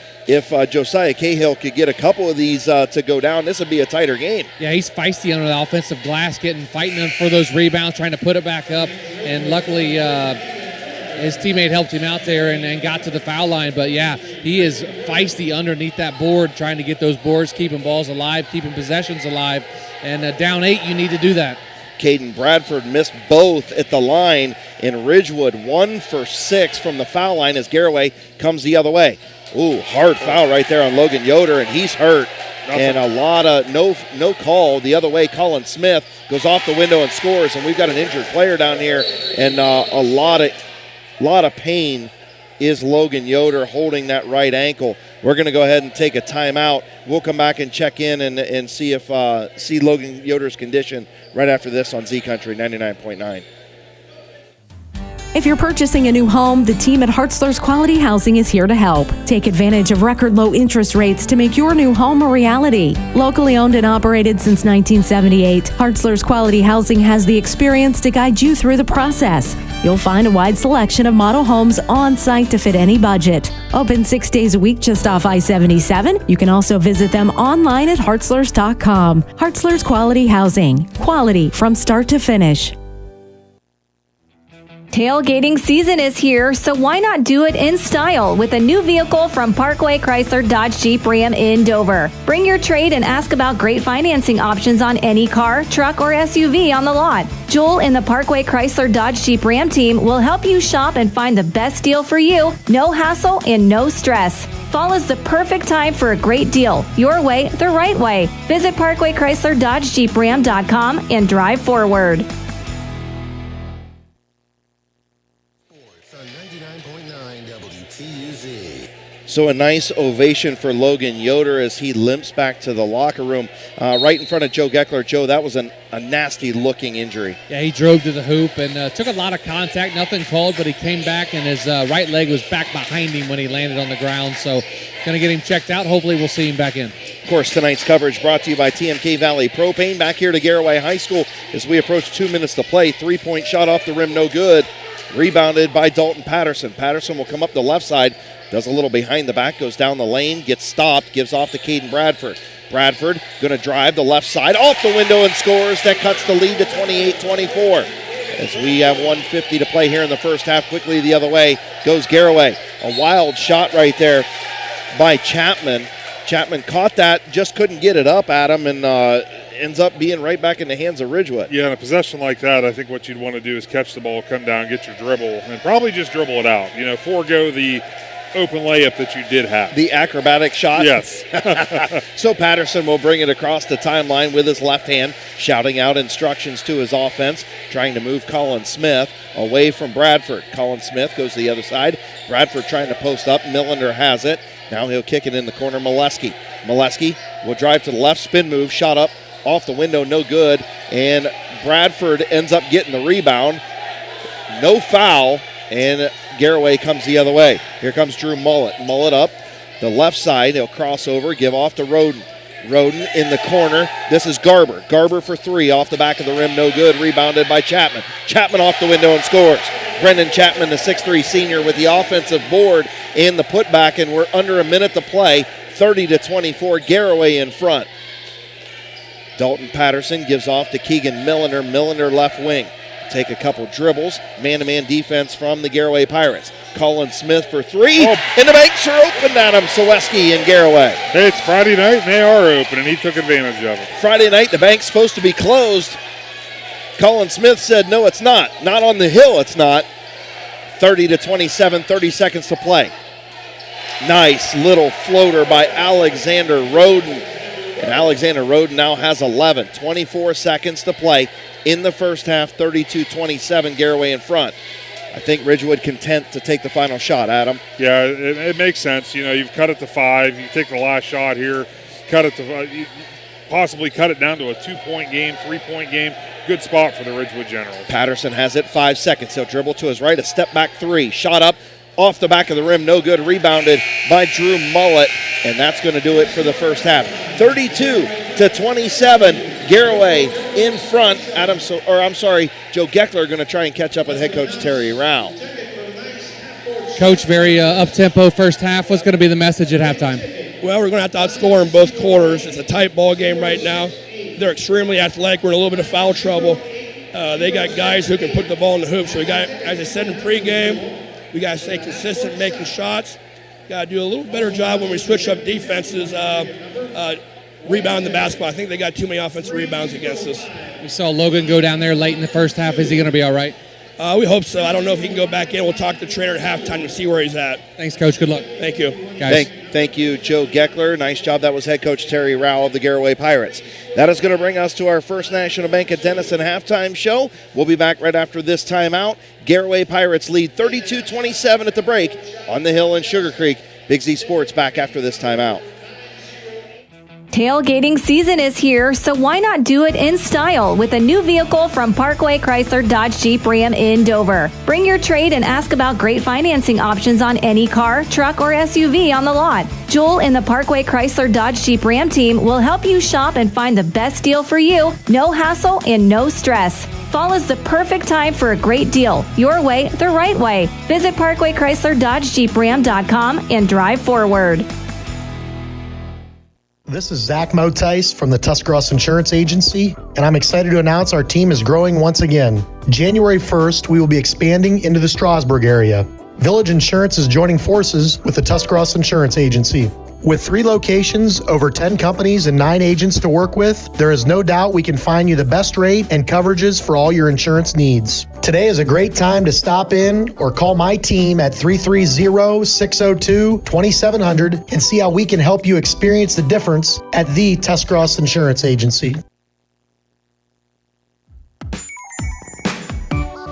Josiah Cahill could get a couple of these to go down, this would be a tighter game. Yeah, he's feisty under the offensive glass, fighting them for those rebounds, trying to put it back up, and luckily his teammate helped him out there and got to the foul line. But, yeah, he is feisty underneath that board, trying to get those boards, keeping balls alive, keeping possessions alive. And down 8, you need to do that. Caden Bradford missed both at the line, and Ridgewood 1 for 6 from the foul line as Garaway comes the other way. Ooh, hard foul right there on Logan Yoder, and he's hurt. And a lot of no call the other way. Colin Smith goes off the window and scores, and we've got an injured player down here, and a lot of pain is Logan Yoder holding that right ankle. We're going to go ahead and take a timeout. We'll come back and check in and see if see Logan Yoder's condition right after this on Z Country 99.9. If you're purchasing a new home, the team at Hartzler's Quality Housing is here to help. Take advantage of record low interest rates to make your new home a reality. Locally owned and operated since 1978, Hartzler's Quality Housing has the experience to guide you through the process. You'll find a wide selection of model homes on site to fit any budget. Open 6 days a week just off I-77. You can also visit them online at hartzlers.com. Hartzler's Quality Housing. Quality from start to finish. Tailgating season is here, so why not do it in style with a new vehicle from Parkway Chrysler Dodge Jeep Ram in Dover. Bring your trade and ask about great financing options on any car, truck, or SUV on the lot. Joel and the Parkway Chrysler Dodge Jeep Ram team will help you shop and find the best deal for you. No hassle and no stress. Fall is the perfect time for a great deal. Your way, the right way. Visit Parkway Chrysler Dodge Jeep Ram.com and drive forward. So a nice ovation for Logan Yoder as he limps back to the locker room right in front of Joe Geckler. Joe, that was a nasty-looking injury. Yeah, he drove to the hoop and took a lot of contact. Nothing called, but he came back, and his right leg was back behind him when he landed on the ground. So going to get him checked out. Hopefully we'll see him back in. Of course, tonight's coverage brought to you by TMK Valley Propane. Back here to Garaway High School as we approach 2 minutes to play. Three-point shot off the rim, no good. Rebounded by Dalton Patterson. Patterson will come up the left side. Does a little behind the back, goes down the lane, gets stopped, gives off to Caden Bradford. Bradford going to drive the left side off the window and scores. That cuts the lead to 28-24. As we have 1:50 to play here in the first half. Quickly the other way goes Garaway. A wild shot right there by Chapman. Chapman caught that, just couldn't get it up at him, and ends up being right back in the hands of Ridgewood. Yeah, in a possession like that, I think what you'd want to do is catch the ball, come down, get your dribble, and probably just dribble it out. You know, forego the open layup that you did have. The acrobatic shot? Yes. So Patterson will bring it across the timeline with his left hand, shouting out instructions to his offense, trying to move Colin Smith away from Bradford. Colin Smith goes to the other side. Bradford trying to post up. Millender has it. Now he'll kick it in the corner. Molesky will drive to the left, spin move, shot up off the window, no good. And Bradford ends up getting the rebound. No foul. And Garaway comes the other way. Here comes Drew Mullet. Mullet up the left side. He'll cross over, give off to Roden. Roden in the corner. This is Garber. Garber for three off the back of the rim. No good. Rebounded by Chapman. Chapman off the window and scores. Brendan Chapman, the 6'3 senior, with the offensive board and the putback, and we're under a minute to play. 30-24. Garaway in front. Dalton Patterson gives off to Keegan Millender. Millender left wing. Take a couple dribbles. Man-to-man defense from the Garaway Pirates. Colin Smith for three. And the banks are open at him. Ciereszewski and Garaway. Hey, it's Friday night, and they are open, and he took advantage of it. Friday night, the bank's supposed to be closed. Colin Smith said, no, it's not. Not on the hill, it's not. 30-27, 30 seconds to play. Nice little floater by Alexander Roden. And Alexander Roden now has 11. 24 seconds to play in the first half. 32-27, Garaway in front. I think Ridgewood content to take the final shot, Adam. Yeah, it makes sense. You know, you've cut it to 5. You take the last shot here, cut it to possibly cut it down to a 2-point game, 3-point game. Good spot for the Ridgewood Generals. Patterson has it, 5 seconds. He'll dribble to his right, a step back three. Shot up, off the back of the rim, no good. Rebounded by Drew Mullet, and that's going to do it for the first half. 32-27, Garaway in front. Joe Geckler going to try and catch up with head coach Terry Rao. Coach, very up-tempo first half. What's going to be the message at halftime? Well, we're going to have to outscore in both quarters. It's a tight ball game right now. They're extremely athletic. We're in a little bit of foul trouble. They got guys who can put the ball in the hoop. So we got, as I said in pregame, we got to stay consistent making shots. Got to do a little better job when we switch up defenses. rebound the basketball. I think they got too many offensive rebounds against us. We saw Logan go down there late in the first half. Is he going to be all right? We hope so. I don't know if he can go back in. We'll talk to the trainer at halftime to see where he's at. Thanks, Coach. Good luck. Thank you. Guys. Thank you, Joe Geckler. Nice job. That was head coach Terry Rao of the Garaway Pirates. That is going to bring us to our First National Bank of Denison halftime show. We'll be back right after this timeout. Garaway Pirates lead 32-27 at the break on the Hill in Sugar Creek. Big Z Sports back after this timeout. Tailgating season is here, so why not do it in style with a new vehicle from Parkway Chrysler Dodge Jeep Ram in Dover. Bring your trade and ask about great financing options on any car, truck, or SUV on the lot. Joel and the Parkway Chrysler Dodge Jeep Ram team will help you shop and find the best deal for you. No hassle and no stress. Fall is the perfect time for a great deal. Your way, the right way. Visit ParkwayChryslerDodgeJeepRam.com and drive forward. This is Zach Motice from the Tuscarora Insurance Agency, and I'm excited to announce our team is growing once again. January 1st, we will be expanding into the Strasburg area. Village Insurance is joining forces with the Tuscarora Insurance Agency. With 3 locations, over 10 companies, and 9 agents to work with, there is no doubt we can find you the best rate and coverages for all your insurance needs. Today is a great time to stop in or call my team at 330-602-2700 and see how we can help you experience the difference at the Tuscarora Insurance Agency.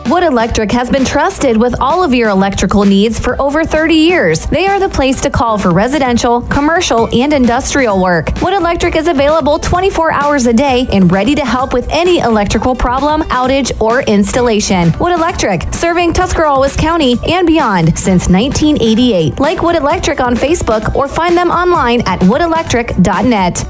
Wood Electric has been trusted with all of your electrical needs for over 30 years. They are the place to call for residential, commercial, and industrial work. Wood Electric is available 24 hours a day and ready to help with any electrical problem, outage, or installation. Wood Electric, serving Tuscarora County and beyond since 1988. Like Wood Electric on Facebook or find them online at woodelectric.net.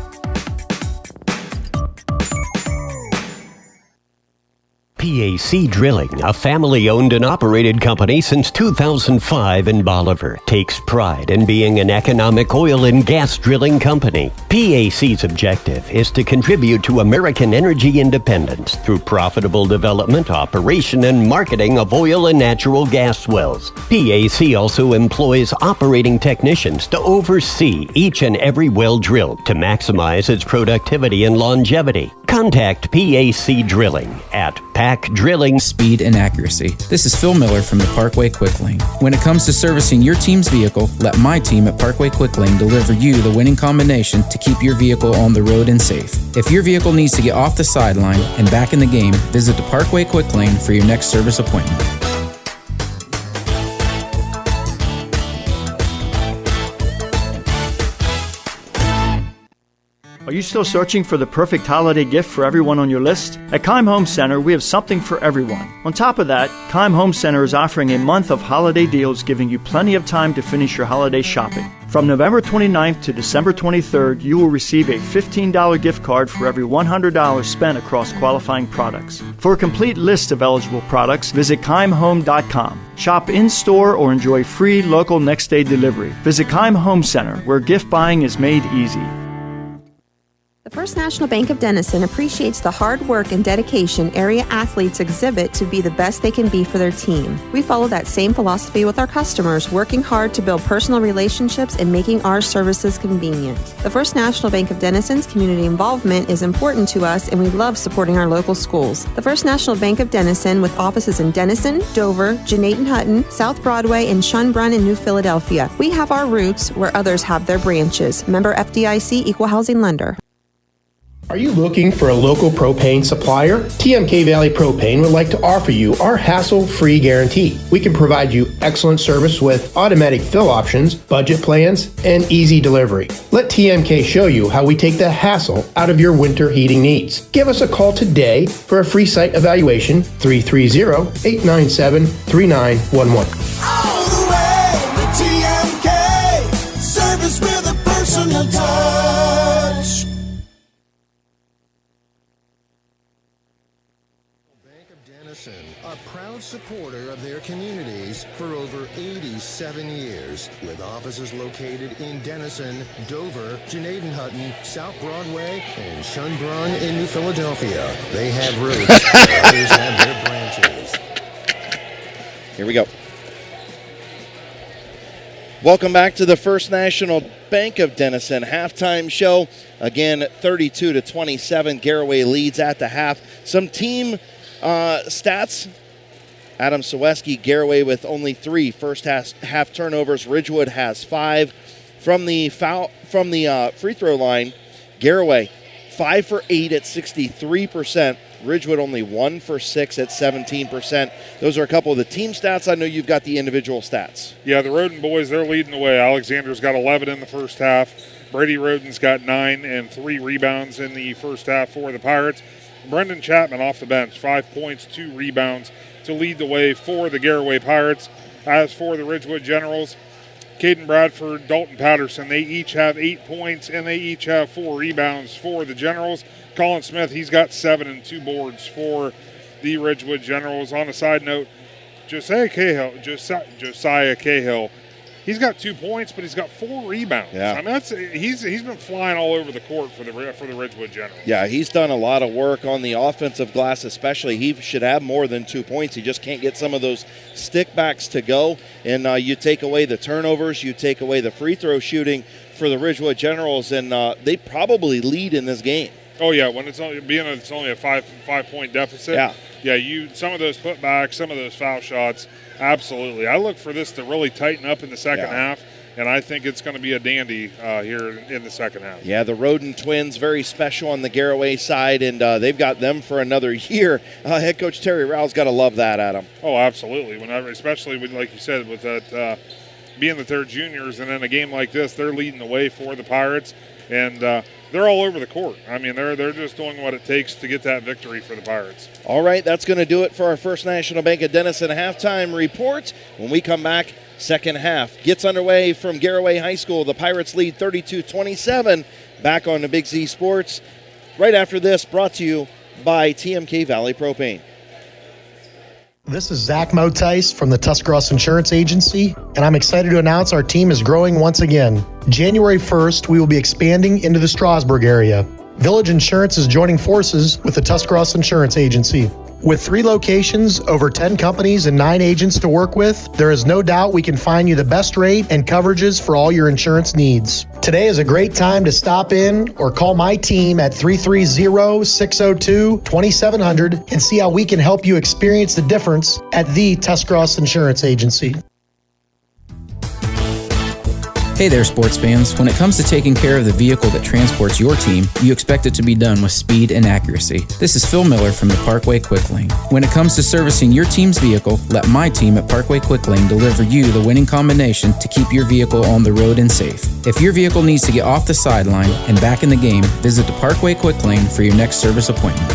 PAC Drilling, a family-owned and operated company since 2005 in Bolivar, takes pride in being an economic oil and gas drilling company. PAC's objective is to contribute to American energy independence through profitable development, operation, and marketing of oil and natural gas wells. PAC also employs operating technicians to oversee each and every well drilled to maximize its productivity and longevity. Contact PAC Drilling at PAC Drilling. Speed and accuracy. This is Phil Miller from the Parkway Quick Lane. When it comes to servicing your team's vehicle, let my team at Parkway Quick Lane deliver you the winning combination to keep your vehicle on the road and safe. If your vehicle needs to get off the sideline and back in the game, visit the Parkway Quick Lane for your next service appointment. Are you still searching for the perfect holiday gift for everyone on your list? At Kyme Home Center, we have something for everyone. On top of that, Kyme Home Center is offering a month of holiday deals, giving you plenty of time to finish your holiday shopping. From November 29th to December 23rd, you will receive a $15 gift card for every $100 spent across qualifying products. For a complete list of eligible products, visit KymeHome.com. Shop in-store or enjoy free local next-day delivery. Visit Kyme Home Center, where gift buying is made easy. The First National Bank of Denison appreciates the hard work and dedication area athletes exhibit to be the best they can be for their team. We follow that same philosophy with our customers, working hard to build personal relationships and making our services convenient. The First National Bank of Denison's community involvement is important to us, and we love supporting our local schools. The First National Bank of Denison, with offices in Denison, Dover, Jeanette Hutton, South Broadway, and Schönbrunn in New Philadelphia. We have our roots where others have their branches. Member FDIC, Equal Housing Lender. Are you looking for a local propane supplier? TMK Valley Propane would like to offer you our hassle-free guarantee. We can provide you excellent service with automatic fill options, budget plans, and easy delivery. Let TMK show you how we take the hassle out of your winter heating needs. Give us a call today for a free site evaluation, 330-897-3911. All the way with TMK, service with a personal touch. A proud supporter of their communities for over 87 years, with offices located in Denison, Dover, Jeanette Hutton, South Broadway, and Schönbrunn in New Philadelphia. They have roots, others have their branches. Here we go. Welcome back to the First National Bank of Denison halftime show. Again, 32-27, Garaway leads at the half. Some team stats. Adam Ciereszewski, Garaway with only 3 first half turnovers. Ridgewood has 5. From the free throw line, Garaway 5 for 8 at 63%. Ridgewood only 1 for 6 at 17%. Those are a couple of the team stats. I know you've got the individual stats. Yeah, the Roden boys, they're leading the way. Alexander's got 11 in the first half. Brady Roden's got 9 and 3 rebounds in the first half for the Pirates. Brendan Chapman off the bench, 5 points, 2 rebounds to lead the way for the Garaway Pirates. As for the Ridgewood Generals, Caden Bradford, Dalton Patterson, they each have 8 points and they each have 4 rebounds for the Generals. Colin Smith, he's got 7 and 2 boards for the Ridgewood Generals. On a side note, Josiah Cahill, he's got 2 points, but he's got 4 rebounds. Yeah. I mean, he's been flying all over the court for the Ridgewood Generals. Yeah, he's done a lot of work on the offensive glass especially. He should have more than 2 points. He just can't get some of those stickbacks to go. And you take away the turnovers, you take away the free throw shooting for the Ridgewood Generals, and they probably lead in this game. Oh yeah, when it's only a 5-point deficit. Yeah, some of those putbacks, some of those foul shots, absolutely. I look for this to really tighten up in the second half, and I think it's going to be a dandy here in the second half. Yeah, the Roden twins, very special on the Garaway side, and they've got them for another year. Head coach Terry Rowe's got to love that, Adam. Oh, absolutely. Especially with, like you said, with that being that they're juniors, and in a game like this, they're leading the way for the Pirates, and they're all over the court. I mean, they're just doing what it takes to get that victory for the Pirates. All right, that's going to do it for our First National Bank of Denison halftime report. When we come back, second half gets underway from Garaway High School. The Pirates lead 32-27. Back on the Big Z Sports. Right after this, brought to you by TMK Valley Propane. This is Zach Motice from the Tuscarora Insurance Agency, and I'm excited to announce our team is growing once again. January 1st, we will be expanding into the Strasburg area. Village Insurance is joining forces with the Tuscarora Insurance Agency. With 3 locations, over 10 companies, and 9 agents to work with, there is no doubt we can find you the best rate and coverages for all your insurance needs. Today is a great time to stop in or call my team at 330-602-2700 and see how we can help you experience the difference at the Tuscarora Insurance Agency. Hey there, sports fans. When it comes to taking care of the vehicle that transports your team, you expect it to be done with speed and accuracy. This is Phil Miller from the Parkway Quick Lane. When it comes to servicing your team's vehicle, let my team at Parkway Quick Lane deliver you the winning combination to keep your vehicle on the road and safe. If your vehicle needs to get off the sideline and back in the game, visit the Parkway Quick Lane for your next service appointment.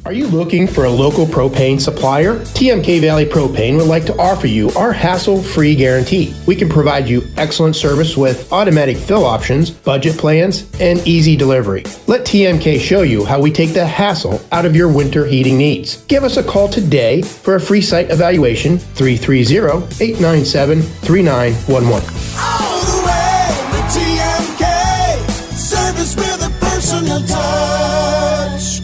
Are you looking for a local propane supplier? TMK Valley Propane would like to offer you our hassle-free guarantee. We can provide you excellent service with automatic fill options, budget plans, and easy delivery. Let TMK show you how we take the hassle out of your winter heating needs. Give us a call today for a free site evaluation, 330-897-3911. All the way with TMK, service with a personal touch.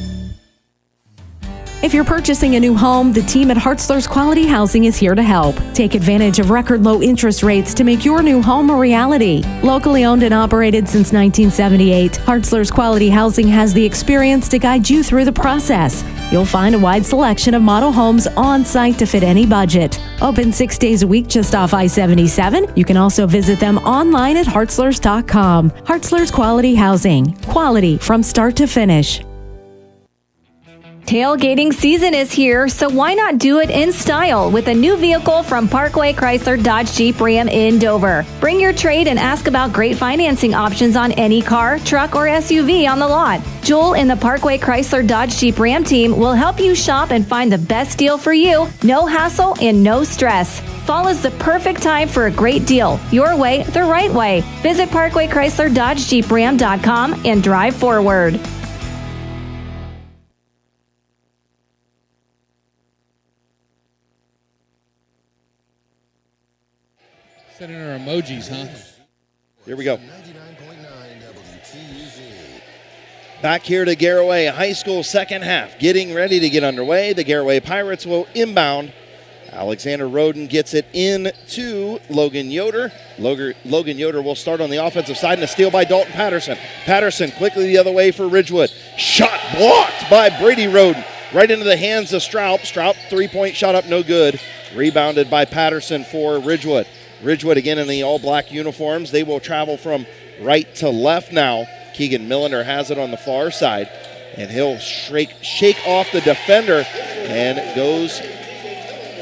If you're purchasing a new home, the team at Hartzler's Quality Housing is here to help. Take advantage of record low interest rates to make your new home a reality. Locally owned and operated since 1978, Hartzler's Quality Housing has the experience to guide you through the process. You'll find a wide selection of model homes on site to fit any budget. Open 6 days a week just off I-77. You can also visit them online at hartzlers.com. Hartzler's Quality Housing. Quality from start to finish. Tailgating season is here, so why not do it in style with a new vehicle from Parkway Chrysler Dodge Jeep Ram in Dover. Bring your trade and ask about great financing options on any car, truck, or SUV on the lot. Joel and the Parkway Chrysler Dodge Jeep Ram team will help you shop and find the best deal for you. No hassle and no stress. Fall is the perfect time for a great deal. Your way, the right way. Visit ParkwayChryslerDodgeJeepRam.com and drive forward. Sending her emojis, huh? Here we go. 99.9 WTUZ. Back here to Garaway High School, second half. Getting ready to get underway. The Garaway Pirates will inbound. Alexander Roden gets it in to Logan Yoder. Logan Yoder will start on the offensive side, and a steal by Dalton Patterson. Patterson quickly the other way for Ridgewood. Shot blocked by Brady Roden. Right into the hands of Stroup. Stroup, three-point shot up, no good. Rebounded by Patterson for Ridgewood. Ridgewood again in the all-black uniforms. They will travel from right to left now. Keegan Milliner has it on the far side, and he'll shake off the defender and goes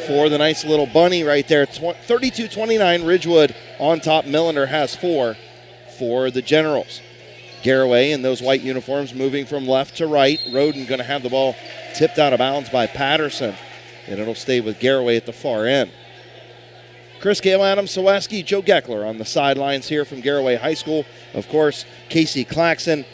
for the nice little bunny right there. 32-29, Ridgewood on top. Milliner has 4 for the Generals. Garaway in those white uniforms moving from left to right. Roden going to have the ball tipped out of bounds by Patterson, and it'll stay with Garaway at the far end. Chris Kail, Adam Ciereszewski, Joe Geckler on the sidelines here from Garaway High School. Of course, Casey Claxon,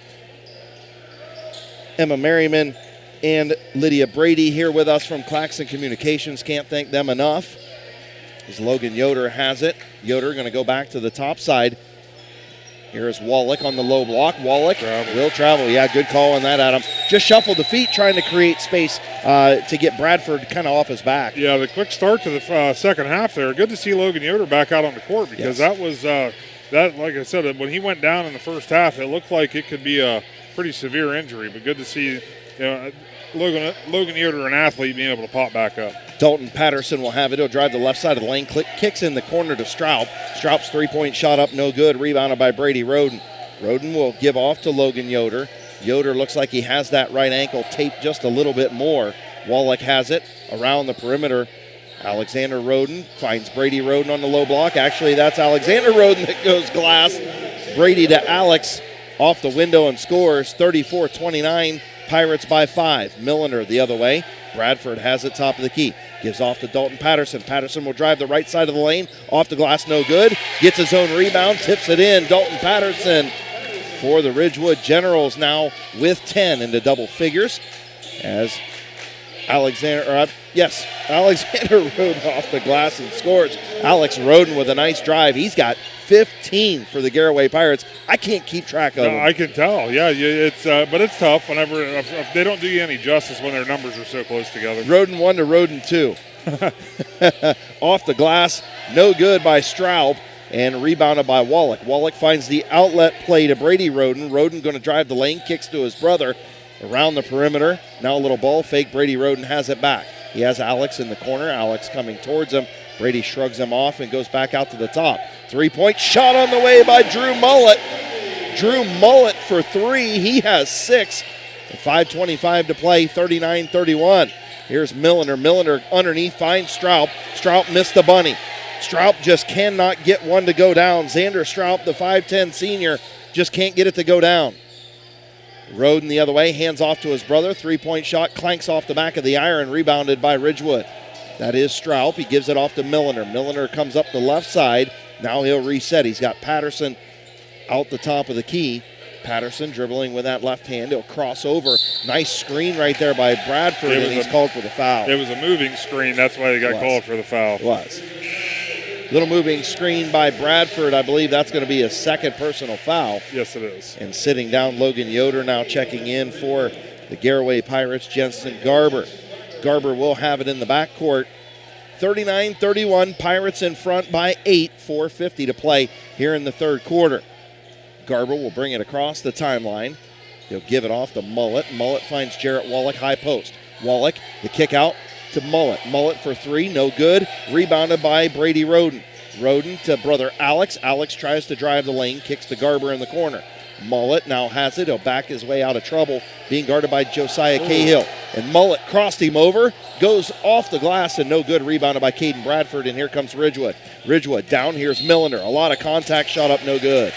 Emma Merryman, and Lydia Brady here with us from Claxon Communications. Can't thank them enough. As Logan Yoder has it. Yoder going to go back to the top side. Here's Wallach on the low block. Wallach will travel. Yeah, good call on that, Adam. Just shuffled the feet, trying to create space to get Bradford kind of off his back. Yeah, the quick start to the second half there. Good to see Logan Yoder back out on the court, because that was, like I said, when he went down in the first half, it looked like it could be a pretty severe injury. But good to see Logan Yoder, an athlete, being able to pop back up. Dalton Patterson will have it. He'll drive the left side of the lane, kicks in the corner to Stroup. Straup's three-point shot up, no good. Rebounded by Brady Roden. Roden will give off to Logan Yoder. Yoder looks like he has that right ankle taped just a little bit more. Wallach has it around the perimeter. Alexander Roden finds Brady Roden on the low block. Actually, that's Alexander Roden that goes glass. Brady to Alex off the window and scores. 34-29. Pirates by 5. Milliner the other way. Bradford has it top of the key. Gives off to Dalton Patterson. Patterson will drive the right side of the lane. Off the glass, no good. Gets his own rebound, tips it in. Dalton Patterson for the Ridgewood Generals now with 10 into double figures. As Alexander Roden off the glass and scores. Alex Roden with a nice drive. He's got 15 for the Garaway Pirates. I can't keep track of them. I can tell. Yeah, it's but it's tough whenever if they don't do you any justice when their numbers are so close together. Roden 1 to Roden 2. Off the glass, no good by Straub, and rebounded by Wallach. Wallach finds the outlet play to Brady Roden. Roden going to drive the lane, kicks to his brother around the perimeter. Now a little ball fake. Brady Roden has it back. He has Alex in the corner. Alex coming towards him. Brady shrugs him off and goes back out to the top. Three-point shot on the way by Drew Mullett. Drew Mullett for 3. He has 6. 5:25 to play, 39-31. Here's Milliner. Milliner underneath finds Stroup. Stroup missed the bunny. Stroup just cannot get one to go down. Xander Stroup, the 5'10 senior, just can't get it to go down. Roden the other way, hands off to his brother. Three-point shot clanks off the back of the iron, rebounded by Ridgewood. That is Stroup. He gives it off to Milliner. Milliner comes up the left side. Now he'll reset. He's got Patterson out the top of the key. Patterson dribbling with that left hand. He'll cross over. Nice screen right there by Bradford, and he's called for the foul. It was a moving screen. That's why they got called for the foul. It was. Little moving screen by Bradford. I believe that's going to be a second personal foul. Yes, it is. And sitting down, Logan Yoder now checking in for the Garaway Pirates, Jensen Garber. Garber will have it in the backcourt. 39-31, Pirates in front by 8, 4:50 to play here in the third quarter. Garber will bring it across the timeline. He'll give it off to Mullett. Mullett finds Jarrett Wallach, high post. Wallach, the kick out to Mullett. Mullett for 3, no good. Rebounded by Brady Roden. Roden to brother Alex. Alex tries to drive the lane, kicks to Garber in the corner. Mullett now has it. He'll back his way out of trouble, being guarded by Josiah Cahill. And Mullett crossed him over, goes off the glass, and no good. Rebounded by Caden Bradford, and here comes Ridgewood. Ridgewood down, here's Milliner. A lot of contact, shot up, no good.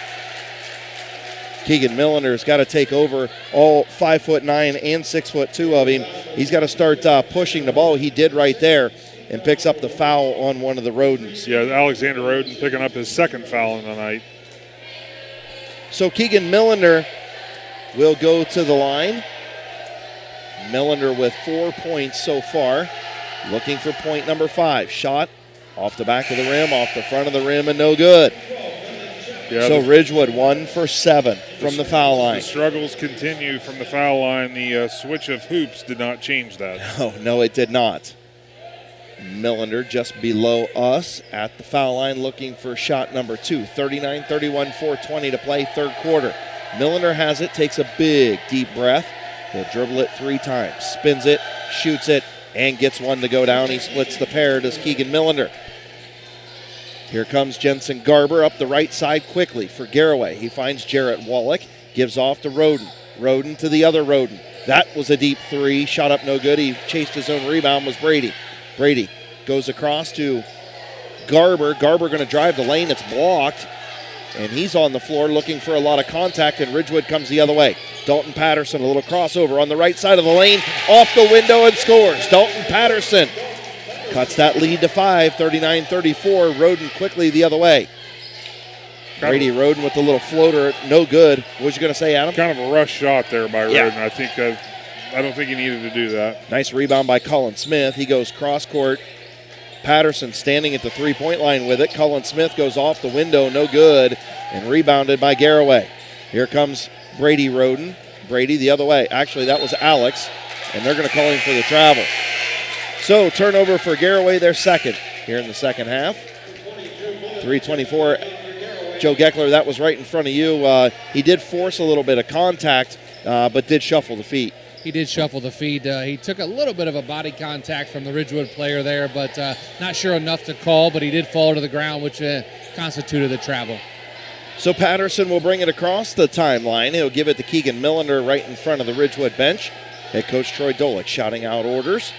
Keegan Milliner's got to take over all 5'9" and 6'2" of him. He's got to start pushing the ball. He did right there, and picks up the foul on one of the Rodens. Yeah, Alexander Roden picking up his second foul in the night. So Keegan Milliner will go to the line. Milliner with 4 points so far. Looking for point number 5. Shot off the back of the rim, off the front of the rim, and no good. Yeah, so Ridgewood 1 for 7 from the foul line. The struggles continue from the foul line. The switch of hoops did not change that. No, it did not. Millender just below us at the foul line looking for shot number 2. 39-31, 4:20 to play, third quarter. Millender has it, takes a big, deep breath. He'll dribble it 3 times, spins it, shoots it, and gets one to go down. He splits the pair, does Keegan Millender. Here comes Jensen Garber up the right side quickly for Garaway. He finds Jarrett Wallach, gives off to Roden. Roden to the other Roden. That was a deep 3, shot up no good. He chased his own rebound, was Brady. Brady goes across to Garber. Garber going to drive the lane. It's blocked. And he's on the floor looking for a lot of contact, and Ridgewood comes the other way. Dalton Patterson, a little crossover on the right side of the lane, off the window and scores. Dalton Patterson cuts that lead to 5, 39-34. Roden quickly the other way. Brady Roden with the little floater, no good. What was you going to say, Adam? Kind of a rush shot there by Roden. I don't think he needed to do that. Nice rebound by Colin Smith. He goes cross court. Patterson standing at the three-point line with it. Colin Smith goes off the window, no good, and rebounded by Garaway. Here comes Brady Roden. Brady the other way. Actually, that was Alex, and they're going to call him for the travel. So, turnover for Garaway, their second here in the second half. 3:24. Joe Geckler, that was right in front of you. He did force a little bit of contact, but did shuffle the feet. He did shuffle the feet. He took a little bit of a body contact from the Ridgewood player there, but not sure enough to call, but he did fall to the ground, which constituted the travel. So Patterson will bring it across the timeline. He'll give it to Keegan Millender right in front of the Ridgewood bench. Head coach Troy Dolick shouting out orders.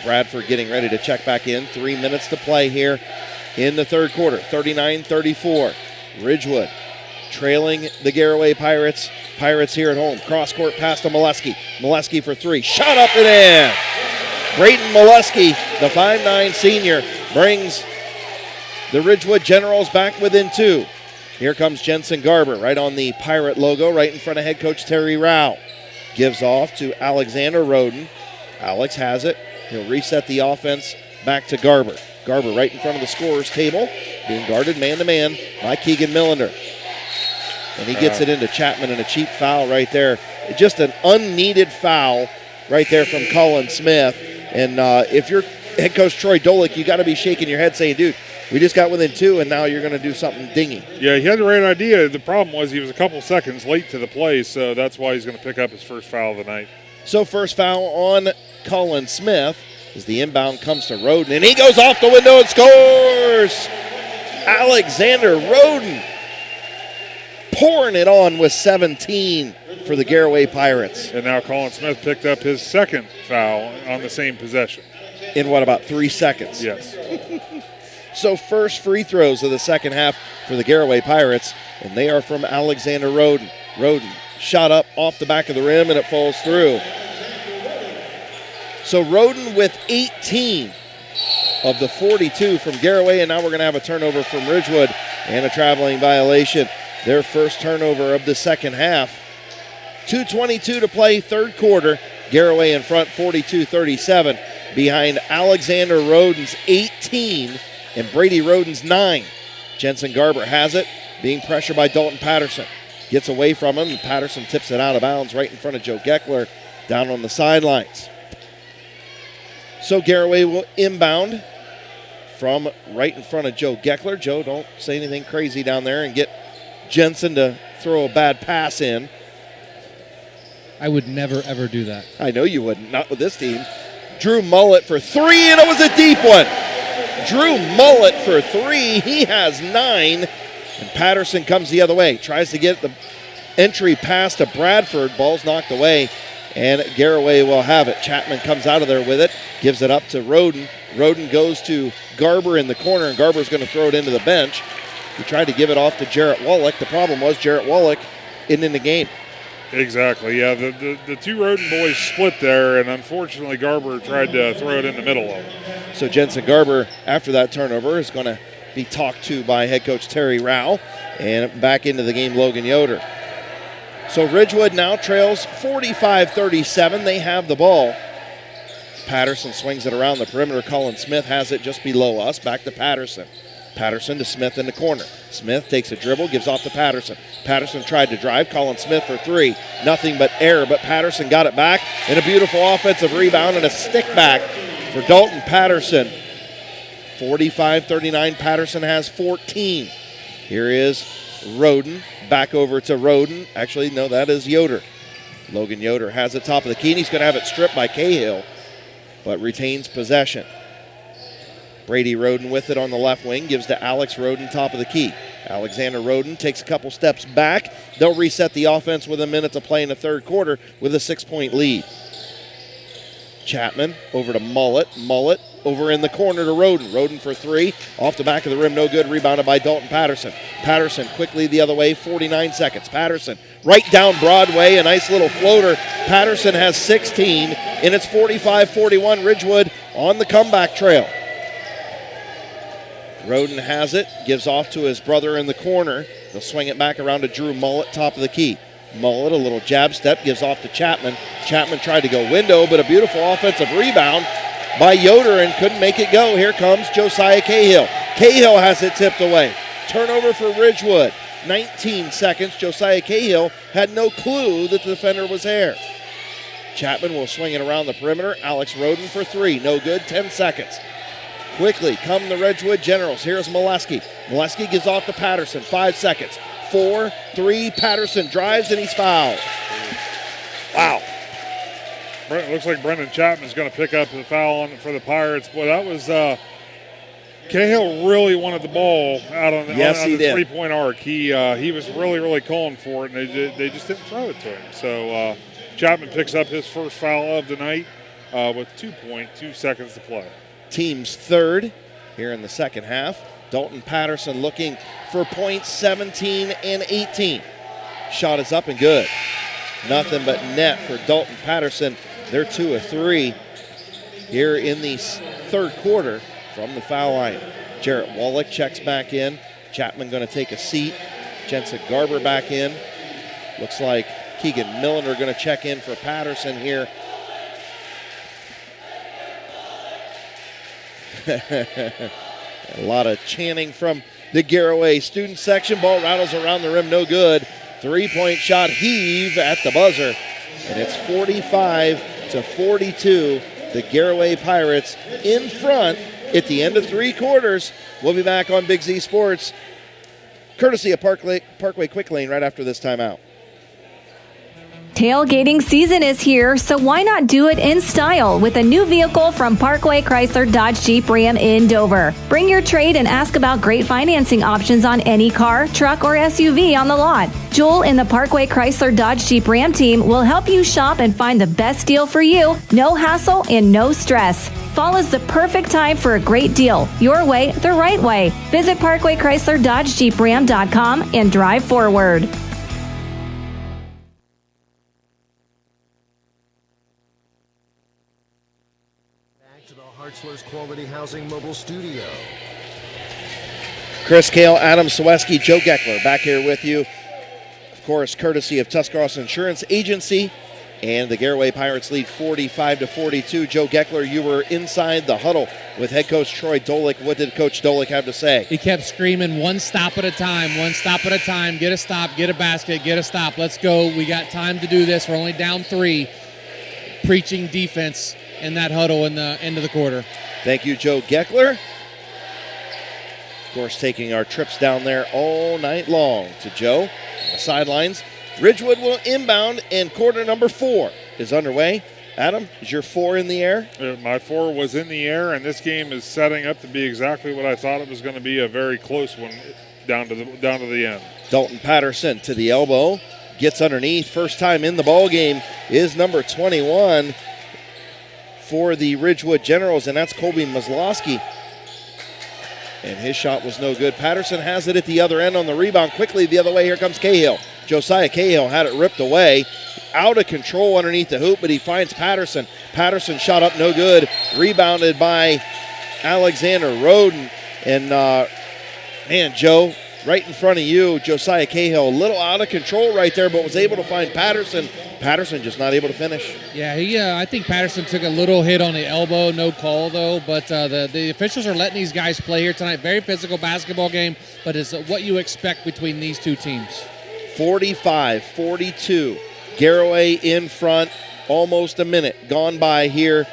Bradford getting ready to check back in. 3 minutes to play here in the third quarter. 39-34. Ridgewood trailing the Garaway Pirates. Pirates here at home. Cross court pass to Molesky. Molesky for 3. Shot up and in. Braden Molesky, the 5'9 senior, brings the Ridgewood Generals back within 2. Here comes Jensen Garber right on the Pirate logo right in front of head coach Terry Rao. Gives off to Alexander Roden. Alex has it. He'll reset the offense back to Garber. Garber right in front of the scorer's table, being guarded man-to-man by Keegan Millender. And he gets it into Chapman, and a cheap foul right there. Just an unneeded foul right there from Colin Smith. And if you're head coach Troy Dolick, you got to be shaking your head saying, dude, we just got within 2, and now you're going to do something dingy. Yeah, he had the right idea. The problem was he was a couple seconds late to the play, so that's why he's going to pick up his first foul of the night. So first foul on Colin Smith as the inbound comes to Roden, and he goes off the window and scores! Alexander Roden pouring it on with 17 for the Garaway Pirates. And now Colin Smith picked up his second foul on the same possession. In what, about 3 seconds? Yes. So first free throws of the second half for the Garaway Pirates, and they are from Alexander Roden. Roden shot up off the back of the rim, and it falls through. So Roden with 18 of the 42 from Garaway, and now we're going to have a turnover from Ridgewood and a traveling violation. Their first turnover of the second half. 2:22 to play, third quarter. Garaway in front, 42-37, behind Alexander Roden's 18 and Brady Roden's 9. Jensen Garber has it, being pressured by Dalton Patterson. Gets away from him, and Patterson tips it out of bounds right in front of Joe Geckler down on the sidelines. So Garaway will inbound from right in front of Joe Geckler. Joe, don't say anything crazy down there and get Jensen to throw a bad pass in. I would never, ever do that. I know you wouldn't, not with this team. Drew Mullet for 3, and it was a deep one. Drew Mullet for 3. He has 9, and Patterson comes the other way. Tries to get the entry pass to Bradford. Ball's knocked away, and Garaway will have it. Chapman comes out of there with it, gives it up to Roden. Roden goes to Garber in the corner, and Garber's going to throw it into the bench. He tried to give it off to Jarrett Wallach. The problem was Jarrett Wallach isn't in the game. Exactly, yeah. The two Roden boys split there, and unfortunately Garber tried to throw it in the middle of them. So Jensen Garber, after that turnover, is going to be talked to by head coach Terry Rao, and back into the game Logan Yoder. So Ridgewood now trails 45-37. They have the ball. Patterson swings it around the perimeter. Colin Smith has it just below us. Back to Patterson. Patterson to Smith in the corner. Smith takes a dribble, gives off to Patterson. Patterson tried to drive. Colin Smith for three. Nothing but error, but Patterson got it back. And a beautiful offensive rebound and a stick back for Dalton Patterson. 45-39. Patterson has 14. Here is Roden. Back over to Roden. Actually, no, that is Yoder. Logan Yoder has it top of the key, and he's going to have it stripped by Cahill, but retains possession. Brady Roden with it on the left wing, gives to Alex Roden top of the key. Alexander Roden takes a couple steps back. They'll reset the offense with a minute to play in the third quarter with a 6-point lead. Chapman over to Mullet. Mullet over in the corner to Roden. Roden for three. Off the back of the rim, no good. Rebounded by Dalton Patterson. Patterson quickly the other way, 49 seconds. Patterson right down Broadway, a nice little floater. Patterson has 16, and it's 45-41. Ridgewood on the comeback trail. Roden has it, gives off to his brother in the corner. They'll swing it back around to Drew Mullet, top of the key. Mullet, a little jab step, gives off to Chapman. Chapman tried to go window, but a beautiful offensive rebound by Yoder and couldn't make it go. Here comes Josiah Cahill. Cahill has it tipped away. Turnover for Ridgewood. 19 seconds. Josiah Cahill had no clue that the defender was there. Chapman will swing it around the perimeter. Alex Roden for three. No good. 10 seconds. Quickly come the Ridgewood Generals. Here's Molesky. Molesky gives off to Patterson. 5 seconds. 4, 3. Patterson drives and he's fouled. Wow. It looks like Brendan Chapman's going to pick up the foul for the Pirates. Boy, that was Cahill really wanted the ball out on the, the three-point arc. He was really calling for it, and they just didn't throw it to him. So Chapman picks up his first foul of the night with 2.2 seconds to play. Team's third here in the second half. Dalton Patterson looking for points 17 and 18. Shot is up and good. Nothing but net for Dalton Patterson. They're 2 of 3 here in the third quarter from the foul line. Jarrett Wallach checks back in. Chapman going to take a seat. Jensen Garber back in. Looks like Keegan Milliner going to check in for Patterson here. A lot of chanting from the Garaway student section. Ball rattles around the rim, no good. 3-point shot heave at the buzzer. And it's 45-42. The Garaway Pirates in front at the end of 3 quarters. We'll be back on Big Z Sports, courtesy of Parkway Quick Lane right after this timeout. Tailgating season is here, so why not do it in style with a new vehicle from Parkway Chrysler Dodge Jeep Ram in Dover. Bring your trade and ask about great financing options on any car, truck, or SUV on the lot. Joel and the Parkway Chrysler Dodge Jeep Ram team will help you shop and find the best deal for you. No hassle and no stress. Fall is the perfect time for a great deal. Your way, the right way. Visit Parkway Chrysler Dodge Jeep Ram.com and drive forward. Hartzler's Quality Housing Mobile Studio. Chris Kail, Adam Ciereszewski, Joe Geckler back here with you. Of course, courtesy of Tuscarora Insurance Agency. And the Garaway Pirates lead 45-42. Joe Geckler, you were inside the huddle with head coach Troy Dolick. What did Coach Dolick have to say? He kept screaming, one stop at a time, get a stop, get a basket, get a stop. Let's go. We got time to do this. We're only down 3. Preaching defense in that huddle in the end of the quarter. Thank you, Joe Geckler. Of course, taking our trips down there all night long to Joe on the sidelines. Ridgewood will inbound, and quarter number 4 is underway. Adam, is your 4 in the air? My 4 was in the air, and this game is setting up to be exactly what I thought it was going to be, a very close one down to the end. Dalton Patterson to the elbow, gets underneath. First time in the ball game is number 21 for the Ridgewood Generals, and that's Colby Maslowski. And his shot was no good. Patterson has it at the other end on the rebound. Quickly the other way, here comes Cahill. Josiah Cahill had it ripped away. Out of control underneath the hoop, but he finds Patterson. Patterson shot up no good. Rebounded by Alexander Roden. And, man, Joe, right in front of you, Josiah Cahill, a little out of control right there, but was able to find Patterson. Patterson just not able to finish. Yeah, I think Patterson took a little hit on the elbow, no call though, but the officials are letting these guys play here tonight. Very physical basketball game, but it's what you expect between these two teams. 45-42. Garaway in front, almost a minute gone by here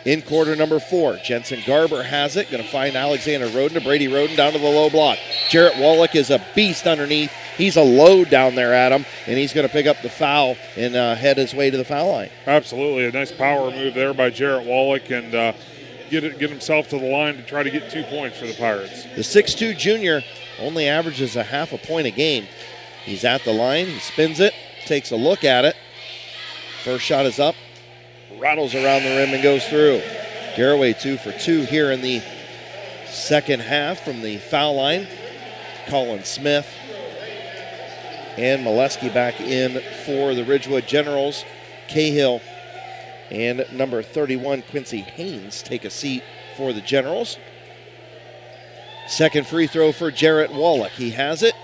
in quarter number 4. Jensen Garber has it, going to find Alexander Roden to Brady Roden down to the low block. Jarrett Wallach is a beast underneath. He's a load down there at him, and he's going to pick up the foul and head his way to the foul line. Absolutely, a nice power move there by Jarrett Wallach, and get himself to the line to try to get 2 points for the Pirates. The 6'2 junior only averages a half a point a game. He's at the line, he spins it, takes a look at it. First shot is up, rattles around the rim and goes through. Garaway 2 for 2 here in the second half from the foul line. Colin Smith and Molesky back in for the Ridgewood Generals. Cahill and number 31, Quincy Haynes, take a seat for the Generals. Second free throw for Jarrett Wallach. He has it.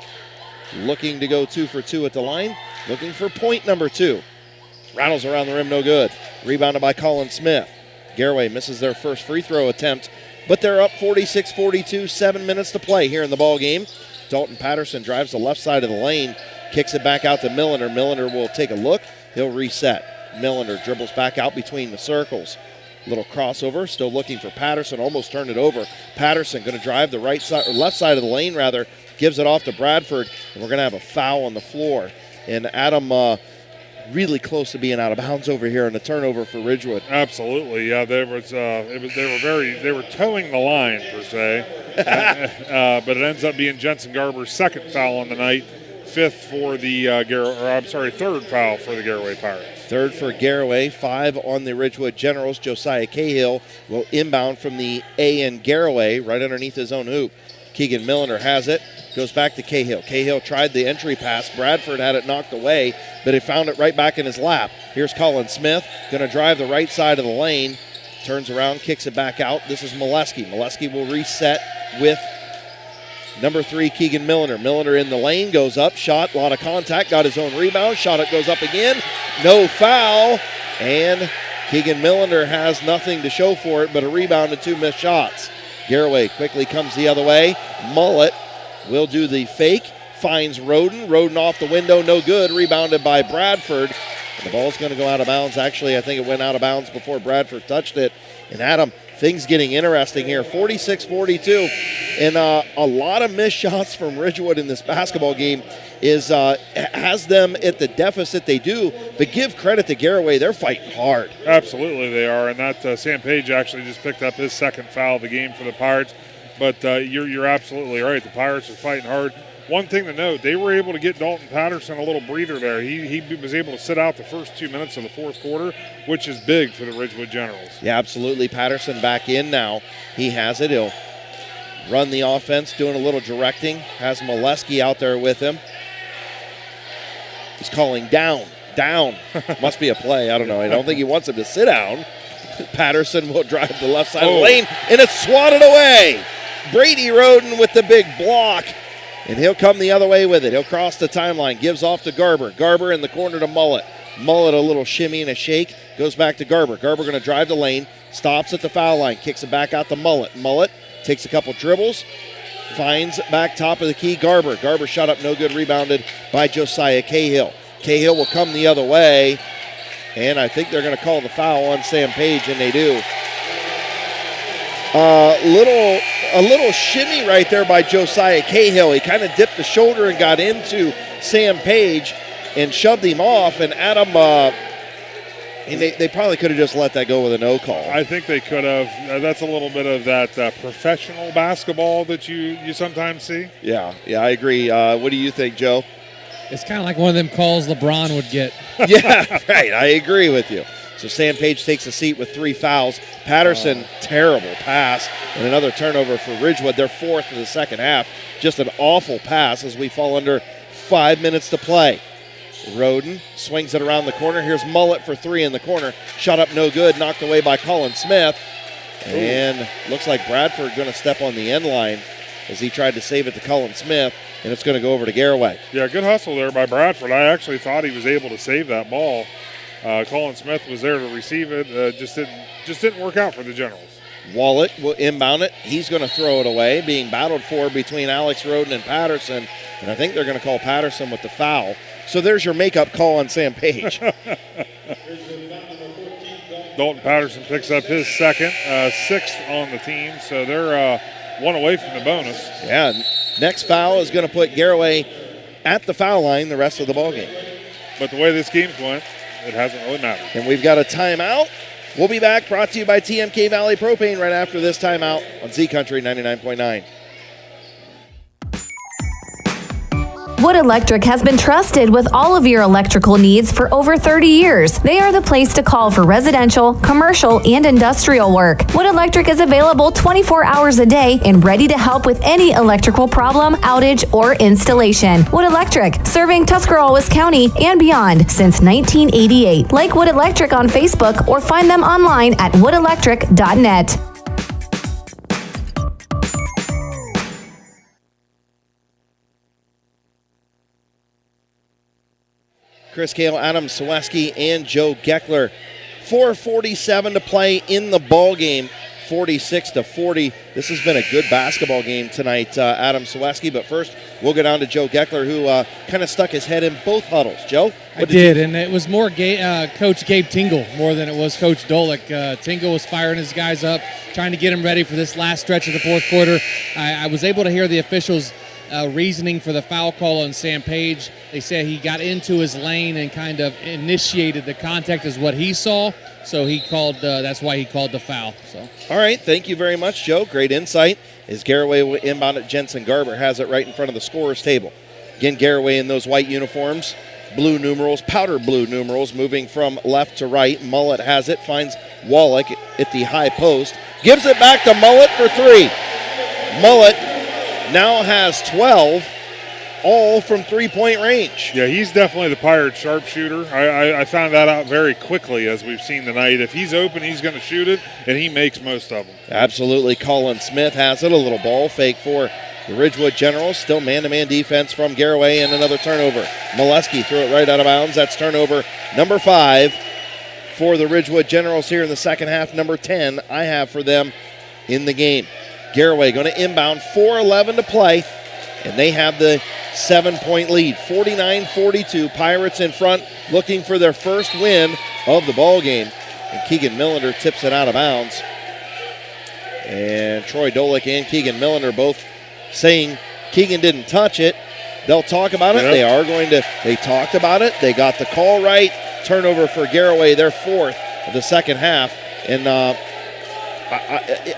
Looking to go 2 for 2 at the line. Looking for point number 2. Rattles around the rim, no good. Rebounded by Colin Smith. Garaway misses their first free throw attempt, but they're up 46-42, 7 minutes to play here in the ball game. Dalton Patterson drives the left side of the lane, kicks it back out to Milliner. Milliner will take a look. He'll reset. Milliner dribbles back out between the circles. Little crossover, still looking for Patterson, almost turned it over. Patterson going to drive the right side, or left side of the lane rather, gives it off to Bradford, and we're going to have a foul on the floor. And Adam really close to being out of bounds over here in the turnover for Ridgewood. Absolutely, yeah. They were towing the line per se, but it ends up being Jensen Garber's second foul on the night, third foul for the Garaway Pirates. Third for Garaway, 5 on the Ridgewood Generals. Josiah Cahill will inbound from the A in Garaway, right underneath his own hoop. Keegan Milliner has it, goes back to Cahill. Cahill tried the entry pass. Bradford had it knocked away, but he found it right back in his lap. Here's Colin Smith, going to drive the right side of the lane, turns around, kicks it back out. This is Molesky. Molesky will reset with number 3, Keegan Milliner. Milliner in the lane, goes up, shot, a lot of contact, got his own rebound, shot it goes up again, no foul, and Keegan Milliner has nothing to show for it but a rebound and 2 missed shots. Garaway quickly comes the other way. Mullet will do the fake, finds Roden. Roden off the window, no good, rebounded by Bradford. The ball's going to go out of bounds. Actually, I think it went out of bounds before Bradford touched it. And Adam, things getting interesting here, 46-42. And a lot of missed shots from Ridgewood in this basketball game has them at the deficit they do. But give credit to Garaway, they're fighting hard. Absolutely they are, and that Sam Page actually just picked up his second foul of the game for the Pirates. But you're absolutely right. The Pirates are fighting hard. One thing to note, they were able to get Dalton Patterson a little breather there. He was able to sit out the first 2 minutes of the fourth quarter, which is big for the Ridgewood Generals. Yeah, absolutely. Patterson back in now. He has it. He'll run the offense, doing a little directing. Has Molesky out there with him. He's calling down. Must be a play. I don't know. I don't think he wants him to sit down. Patterson will drive the left side of the lane, and it's swatted away. Brady Roden with the big block. And he'll come the other way with it. He'll cross the timeline, gives off to Garber. Garber in the corner to Mullet. Mullet a little shimmy and a shake, goes back to Garber. Garber going to drive the lane, stops at the foul line, kicks it back out to Mullet. Mullet takes a couple dribbles, finds back top of the key Garber. Garber shot up no good, rebounded by Josiah Cahill. Cahill will come the other way, and I think they're going to call the foul on Sam Page, and they do. A little shimmy right there by Josiah Cahill. He kind of dipped the shoulder and got into Sam Page and shoved him off. And Adam, they probably could have just let that go with a no call. I think they could have. That's a little bit of that professional basketball that you sometimes see. Yeah, I agree. What do you think, Joe? It's kind of like one of them calls LeBron would get. Yeah, right. I agree with you. So Sam Page takes a seat with 3 fouls. Patterson, terrible pass, and another turnover for Ridgewood. They're 4th in the second half. Just an awful pass as we fall under 5 minutes to play. Roden swings it around the corner. Here's Mullet for 3 in the corner. Shot up no good, knocked away by Colin Smith. And looks like Bradford going to step on the end line. as he tried to save it to Colin Smith, and it's going to go over to Garaway. Yeah, good hustle there by Bradford. I actually thought he was able to save that ball. Colin Smith was there to receive it. Just didn't work out for the Generals. Wallet will inbound it. He's going to throw it away, being battled for between Alex Roden and Patterson, and I think they're going to call Patterson with the foul. So there's your makeup call on Sam Page. Dalton Patterson picks up his second, sixth on the team, so they're one away from the bonus. Yeah, next foul is going to put Garaway at the foul line the rest of the ballgame. But the way this game's went, it hasn't really mattered. And we've got a timeout. We'll be back, brought to you by TMK Valley Propane right after this timeout on Z Country 99.9. Wood Electric has been trusted with all of your electrical needs for over 30 years. They are the place to call for residential, commercial, and industrial work. Wood Electric is available 24 hours a day and ready to help with any electrical problem, outage, or installation. Wood Electric, serving Tuscarora County and beyond since 1988. Like Wood Electric on Facebook or find them online at woodelectric.net. Chris Kail, Adam Ciereszewski, and Joe Geckler. 4:47 to play in the ball game, 46-40. This has been a good basketball game tonight, Adam Ciereszewski. But first, we'll go down to Joe Geckler, who kind of stuck his head in both huddles. Joe? I did, and it was more Coach Gabe Tingle more than it was Coach Dolick. Tingle was firing his guys up, trying to get them ready for this last stretch of the fourth quarter. I was able to hear the officials' reasoning for the foul call on Sam Page. They said he got into his lane and kind of initiated the contact is what he saw. So he called, that's why he called the foul. So. All right, thank you very much, Joe. Great insight. As Garaway inbound at Jensen Garber has it right in front of the scorer's table. Again, Garaway in those white uniforms, blue numerals, powder blue numerals, moving from left to right. Mullet has it, finds Wallach at the high post, gives it back to Mullet for three. Mullet now has 12, all from three-point range. Yeah, he's definitely the Pirate sharpshooter. I found that out very quickly, as we've seen tonight. If he's open, he's going to shoot it, and he makes most of them. Absolutely. Colin Smith has it. A little ball fake for the Ridgewood Generals. Still man-to-man defense from Garaway, and another turnover. Molesky threw it right out of bounds. That's turnover number 5 for the Ridgewood Generals here in the second half. Number 10 I have for them in the game. Garaway going to inbound, 4:11 to play, and they have the 7-point lead, 49-42. Pirates in front, looking for their first win of the ball game. And Keegan Millender tips it out of bounds. And Troy Dolick and Keegan Millender both saying Keegan didn't touch it. They'll talk about it. Yep. They talked about it. They got the call right. Turnover for Garaway, their 4th of the second half. And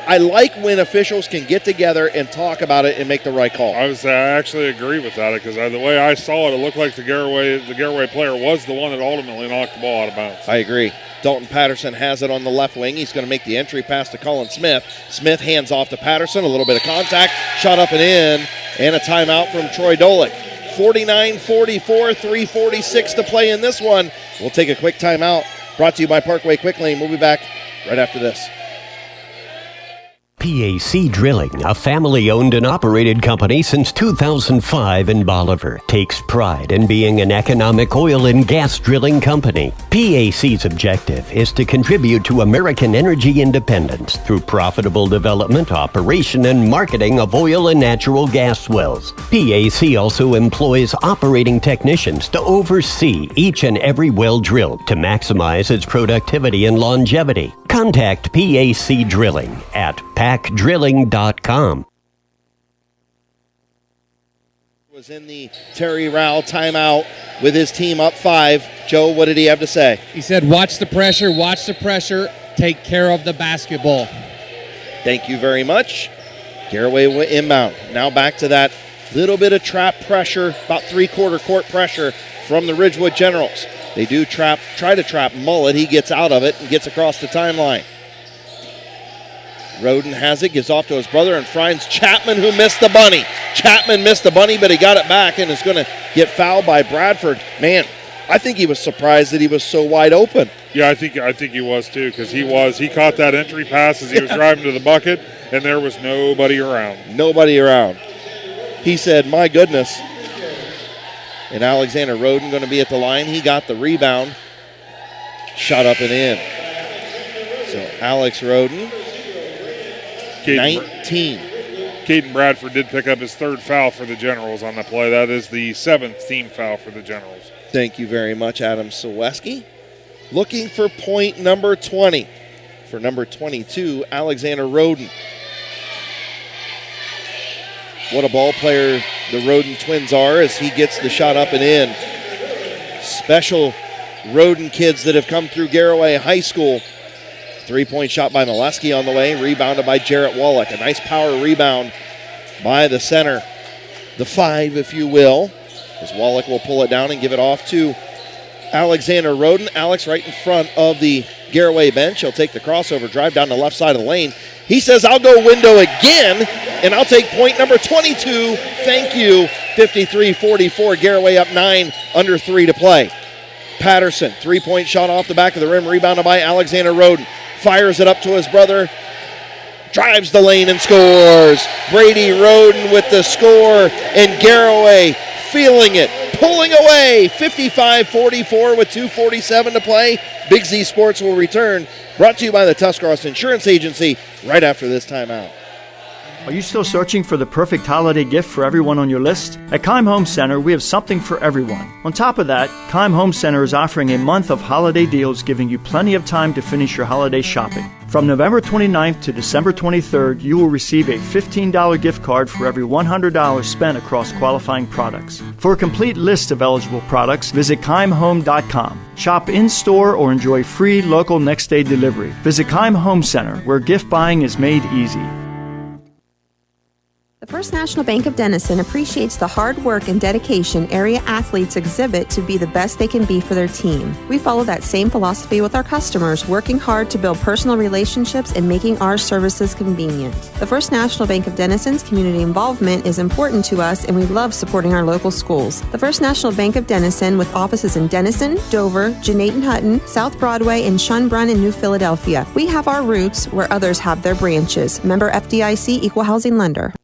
I like when officials can get together and talk about it and make the right call. I actually agree with that, because the way I saw it looked like the Garaway player was the one that ultimately knocked the ball out of bounds. I agree. Dalton Patterson has it on the left wing. He's going to make the entry pass to Colin Smith. Smith hands off to Patterson. A little bit of contact. Shot up and in. And a timeout from Troy Dolick. 49-44, 3:46 to play in this one. We'll take a quick timeout. Brought to you by Parkway Quick Lane. We'll be back right after this. PAC Drilling, a family-owned and operated company since 2005 in Bolivar, takes pride in being an economic oil and gas drilling company. PAC's objective is to contribute to American energy independence through profitable development, operation, and marketing of oil and natural gas wells. PAC also employs operating technicians to oversee each and every well drilled to maximize its productivity and longevity. Contact PAC Drilling at pacdrilling.com. Was in the Terry Rao timeout with his team up 5. Joe, what did he have to say? He said, watch the pressure, take care of the basketball. Thank you very much. Garaway will inbound. Now back to that little bit of trap pressure, about 3/4 court pressure from the Ridgewood Generals. They do try to trap Mullet. He gets out of it and gets across the timeline. Roden has it, gives off to his brother, and finds Chapman, who missed the bunny. Chapman missed the bunny, but he got it back and is going to get fouled by Bradford. Man, I think he was surprised that he was so wide open. Yeah, I think he was too, because he caught that entry pass as he was driving to the bucket, and there was nobody around. Nobody around. He said, "My goodness." And Alexander Roden going to be at the line. He got the rebound, shot up and in. So Alex Roden, 19. Caden Bradford did pick up his 3rd foul for the Generals on the play. That is the 7th team foul for the Generals. Thank you very much, Adam Ciereszewski. Looking for point number 20. For number 22, Alexander Roden. What a ball player the Roden twins are as he gets the shot up and in. Special Roden kids that have come through Garaway High School. 3-point shot by Molesky on the way, rebounded by Jarrett Wallach. A nice power rebound by the center. The 5, if you will, as Wallach will pull it down and give it off to Alexander Roden. Alex right in front of the Garaway bench. He'll take the crossover drive down the left side of the lane. He says, "I'll go window again, and I'll take point number 22. Thank you." 53-44. Garaway up 9, under 3 to play. Patterson, 3-point shot off the back of the rim, rebounded by Alexander Roden. Fires it up to his brother. Drives the lane and scores. Brady Roden with the score, and Garaway feeling it, pulling away. 55-44 with 2:47 to play. Big Z Sports will return. Brought to you by the Tuscarora Insurance Agency right after this timeout. Are you still searching for the perfect holiday gift for everyone on your list? At Kyme Home Center, we have something for everyone. On top of that, Kyme Home Center is offering a month of holiday deals, giving you plenty of time to finish your holiday shopping. From November 29th to December 23rd, you will receive a $15 gift card for every $100 spent across qualifying products. For a complete list of eligible products, visit KymeHome.com. Shop in-store or enjoy free local next-day delivery. Visit Kyme Home Center, where gift buying is made easy. The First National Bank of Denison appreciates the hard work and dedication area athletes exhibit to be the best they can be for their team. We follow that same philosophy with our customers, working hard to build personal relationships and making our services convenient. The First National Bank of Denison's community involvement is important to us, and we love supporting our local schools. The First National Bank of Denison, with offices in Denison, Dover, Genaden-Hutton, South Broadway, and Schunbrunn and New Philadelphia. We have our roots where others have their branches. Member FDIC, Equal Housing Lender.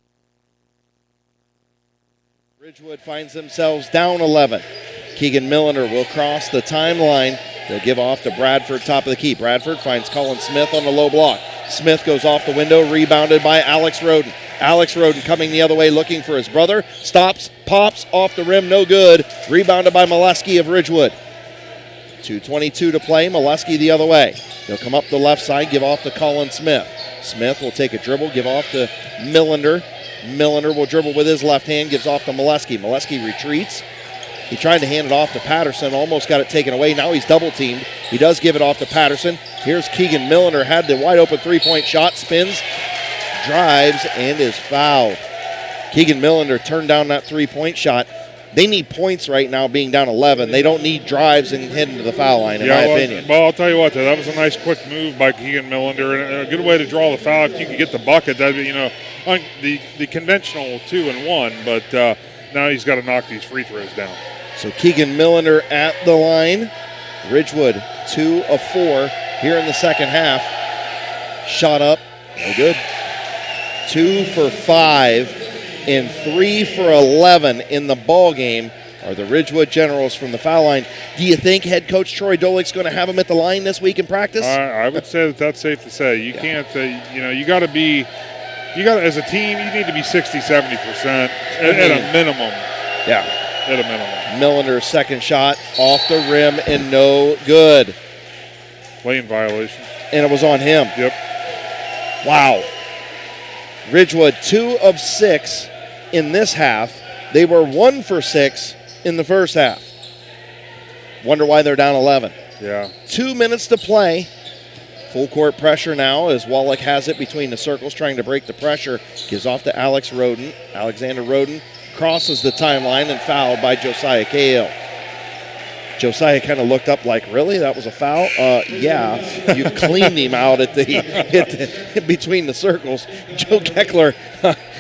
Ridgewood finds themselves down 11. Keegan Milliner will cross the timeline. They'll give off to Bradford, top of the key. Bradford finds Colin Smith on the low block. Smith goes off the window, rebounded by Alex Roden. Alex Roden coming the other way, looking for his brother. Stops, pops, off the rim, no good. Rebounded by Molesky of Ridgewood. 2:22 to play, Molesky the other way. He'll come up the left side, give off to Colin Smith. Smith will take a dribble, give off to Milliner. Milliner will dribble with his left hand, gives off to Molesky. Molesky retreats. He tried to hand it off to Patterson, almost got it taken away. Now he's double teamed. He does give it off to Patterson. Here's Keegan Milliner, had the wide open 3-point shot, spins, drives, and is fouled. Keegan Milliner turned down that 3-point shot. They need points right now, being down 11. They don't need drives and heading to the foul line, in my opinion. Well, I'll tell you what, that was a nice quick move by Keegan Milliner, and a good way to draw the foul. If you could get the bucket, that'd be, the conventional 2-1, but now he's got to knock these free throws down. So Keegan Milliner at the line. Ridgewood 2 of 4 here in the second half. Shot up, no good. 2 for 5 and 3 for 11 in the ball game are the Ridgewood Generals from the foul line. Do you think head coach Troy Dolick's going to have them at the line this week in practice? I would say that's safe to say. You can't, you got to be, as a team, you need to be 60-70% at a minimum. Yeah. At a minimum. Milliner's second shot off the rim and no good. Lane violation. And it was on him. Yep. Wow. Ridgewood 2 of 6 in this half. They were 1 for 6 in the first half. Wonder why they're down 11. Yeah. 2 minutes to play. Full court pressure now as Wallach has it between the circles, trying to break the pressure. Gives off to Alex Roden. Alexander Roden crosses the timeline and fouled by Josiah Kail. Josiah kind of looked up like, really? That was a foul? Yeah. You cleaned him out at the between the circles. Joe Geckler,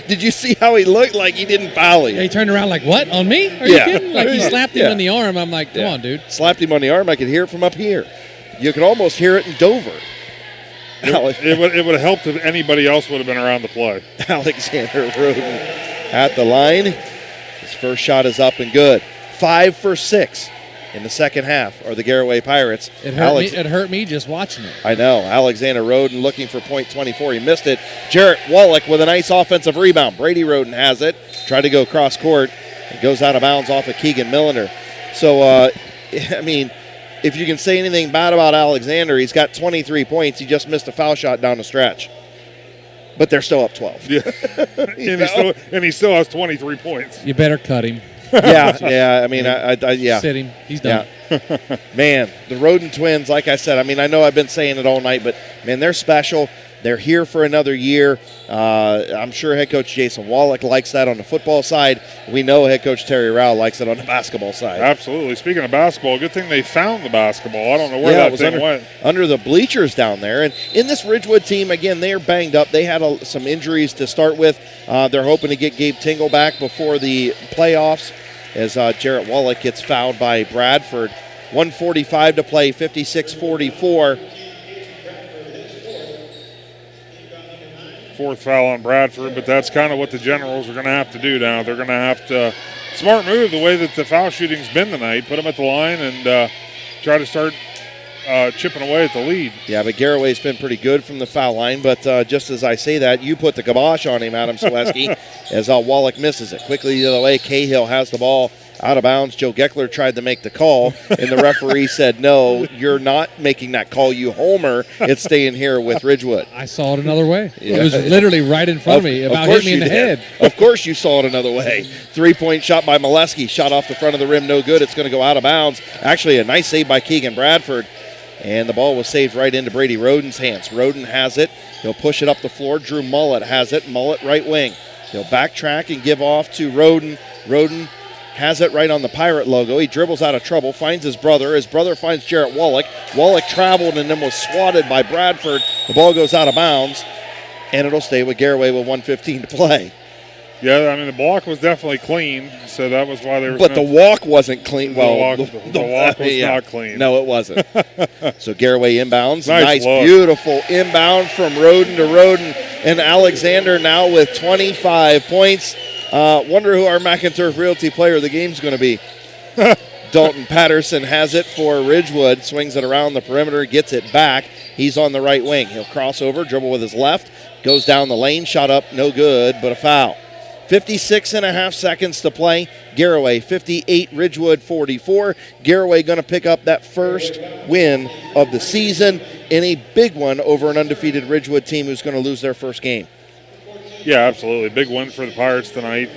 did you see how he looked? Like he didn't foul him. Yeah, he turned around like, what? On me? Are you kidding? Like he slapped him on the arm. I'm like, come on, dude. Slapped him on the arm. I could hear it from up here. You could almost hear it in Dover. It would have helped if anybody else would have been around the play. Alexander Roden at the line. His first shot is up and good. 5 for 6 in the second half are the Garaway Pirates. It hurt me just watching it. I know. Alexander Roden looking for point 24. He missed it. Jarrett Wallach with a nice offensive rebound. Brady Roden has it. Tried to go cross court. It goes out of bounds off of Keegan Millender. So, I mean, if you can say anything bad about Alexander, he's got 23 points. He just missed a foul shot down the stretch. But they're still up 12. Yeah. and he still has 23 points. You better cut him. Yeah. I mean, yeah. Sit him. He's done. Yeah. Man, the Roden twins, like I said, I mean, I know I've been saying it all night, but, man, they're special. They're here for another year. I'm sure head coach Jason Wallach likes that on the football side. We know head coach Terry Rao likes it on the basketball side. Absolutely. Speaking of basketball, good thing they found the basketball. I don't know where that thing went. Under the bleachers down there. And in this Ridgewood team, again, they are banged up. They had some injuries to start with. They're hoping to get Gabe Tingle back before the playoffs as Jarrett Wallach gets fouled by Bradford. 1:45 to play, 56-44. Fourth foul on Bradford, but that's kind of what the Generals are going to have to do now. They're going to have to, smart move the way that the foul shooting's been tonight, put them at the line and try to start chipping away at the lead. Yeah, but Garaway's been pretty good from the foul line, but just as I say that, you put the kibosh on him, Adam Ciereszewski, as Wallach misses it. Quickly the other way, Cahill has the ball out of bounds. Joe Geckler tried to make the call, and the referee said, no, you're not making that call, you homer. It's staying here with Ridgewood. I saw it another way. Yeah. It was literally right in front of me, about hit me in the head. Of course you saw it another way. 3-point shot by Molesky. Shot off the front of the rim, no good. It's going to go out of bounds. Actually, a nice save by Keegan Bradford. And the ball was saved right into Brady Roden's hands. Roden has it. He'll push it up the floor. Drew Mullett has it. Mullett right wing. He'll backtrack and give off to Roden. Roden has it right on the Pirate logo. He dribbles out of trouble, finds his brother. His brother finds Jarrett Wallach. Wallach traveled and then was swatted by Bradford. The ball goes out of bounds, and it'll stay with Garaway with 1:15 to play. Yeah, I mean, the block was definitely clean, so that was why there was But the walk wasn't clean. Well, the walk was not clean. No, it wasn't. So Garaway inbounds. Nice beautiful inbound from Roden to Roden. And Alexander now with 25 points. Wonder who our McInturf Realty player of the game is going to be. Dalton Patterson has it for Ridgewood. Swings it around the perimeter, gets it back. He's on the right wing. He'll cross over, dribble with his left. Goes down the lane, shot up, no good, but a foul. 56.5 seconds to play. Garaway 58, Ridgewood 44. Garaway going to pick up that first win of the season in a big one over an undefeated Ridgewood team who's going to lose their first game. Yeah, absolutely. Big win for the Pirates tonight.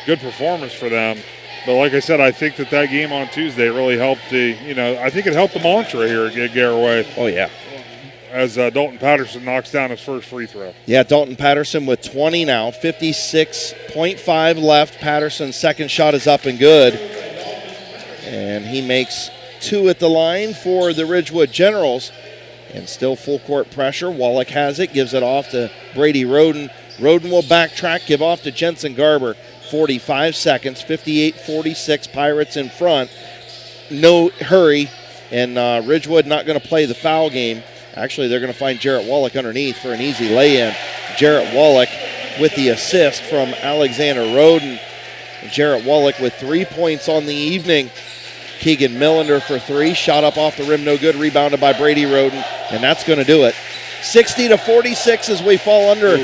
Good performance for them. But like I said, I think that game on Tuesday really helped I think it helped the mantra here at Garaway. Oh, yeah. As Dalton Patterson knocks down his first free throw. Yeah, Dalton Patterson with 20 now, 56.5 left. Patterson's second shot is up and good. And he makes 2 at the line for the Ridgewood Generals. And still full court pressure. Wallach has it, gives it off to Brady Roden. Roden will backtrack, give off to Jensen Garber. 45 seconds, 58-46, Pirates in front. No hurry, and Ridgewood not going to play the foul game. Actually, they're going to find Jarrett Wallach underneath for an easy lay-in. Jarrett Wallach with the assist from Alexander Roden. Jarrett Wallach with 3 points on the evening. Keegan Millender for 3. Shot up off the rim, no good. Rebounded by Brady Roden, and that's going to do it. 60-46 as we fall under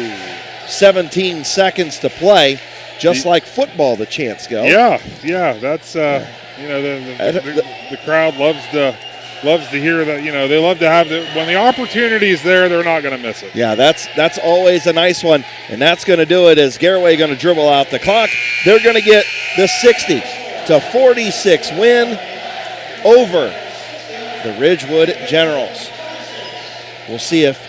17 seconds to play. Just like football, the chants go. Yeah, that's the crowd loves to hear that. They love to have when the opportunity is there, they're not going to miss it. Yeah, that's always a nice one, and that's going to do it. As Garaway going to dribble out the clock, they're going to get the 60-46 win over the Ridgewood Generals. We'll see if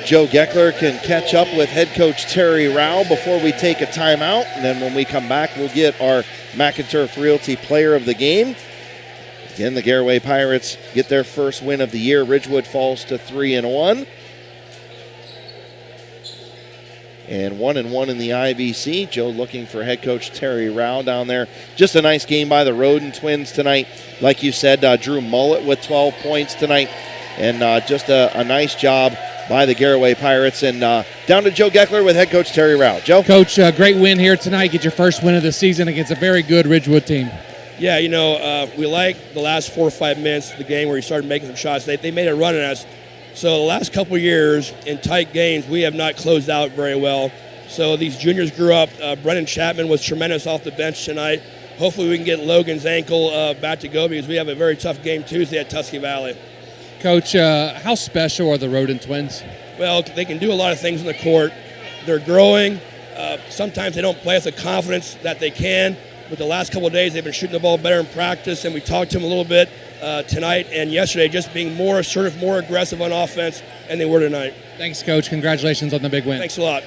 Joe Geckler can catch up with head coach Terry Rao before we take a timeout. And then when we come back, we'll get our McInturf Realty player of the game. Again, the Garaway Pirates get their first win of the year. Ridgewood falls to 3-1. and 1-1 in the IVC. Joe looking for head coach Terry Rao down there. Just a nice game by the Roden twins tonight. Like you said, Drew Mullet with 12 points tonight, and just a nice job by the Garaway Pirates. And down to Joe Geckler with head coach Terry Rao. Joe? Coach, great win here tonight. Get your first win of the season against a very good Ridgewood team. Yeah, we like the last 4 or 5 minutes of the game where he started making some shots. They made a run at us. So the last couple of years in tight games, we have not closed out very well. So these juniors grew up. Brennan Chapman was tremendous off the bench tonight. Hopefully we can get Logan's ankle back to go because we have a very tough game Tuesday at TMK Valley. Coach, how special are the Roden twins? Well, they can do a lot of things in the court. They're growing. Sometimes they don't play with the confidence that they can. But the last couple of days, they've been shooting the ball better in practice, and we talked to them a little bit tonight and yesterday, just being more assertive, more aggressive on offense, and they were tonight. Thanks, Coach. Congratulations on the big win. Thanks a lot.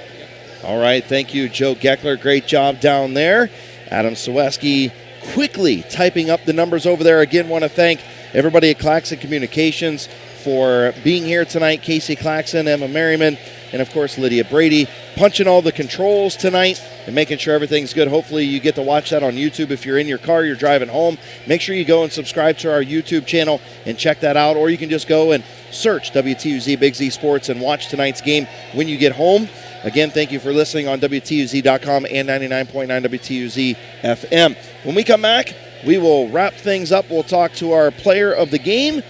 All right, thank you, Joe Geckler. Great job down there. Adam Ciereszewski quickly typing up the numbers over there. Again, want to thank everybody at Claxon Communications for being here tonight. Casey Claxon, Emma Merryman, and of course Lydia Brady punching all the controls tonight and making sure everything's good. Hopefully you get to watch that on YouTube. If you're in your car, you're driving home, make sure you go and subscribe to our YouTube channel and check that out. Or you can just go and search WTUZ Big Z Sports and watch tonight's game when you get home. Again, thank you for listening on WTUZ.com and 99.9 WTUZ FM. When we come back, we will wrap things up. We'll talk to our player of the game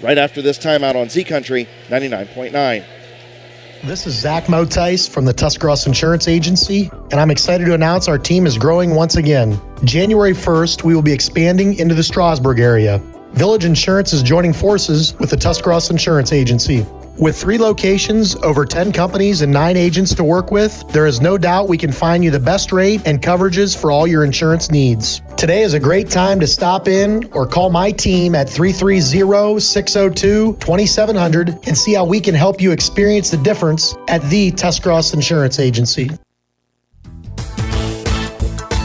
right after this timeout on Z Country 99.9. This is Zach Motice from the Tuscarora Insurance Agency, and I'm excited to announce our team is growing once again. January 1st, we will be expanding into the Strasburg area. Village Insurance is joining forces with the Tuscarora Insurance Agency. With 3 locations, over 10 companies, and 9 agents to work with, there is no doubt we can find you the best rate and coverages for all your insurance needs. Today is a great time to stop in or call my team at 330-602-2700 and see how we can help you experience the difference at the Tuscarora Insurance Agency.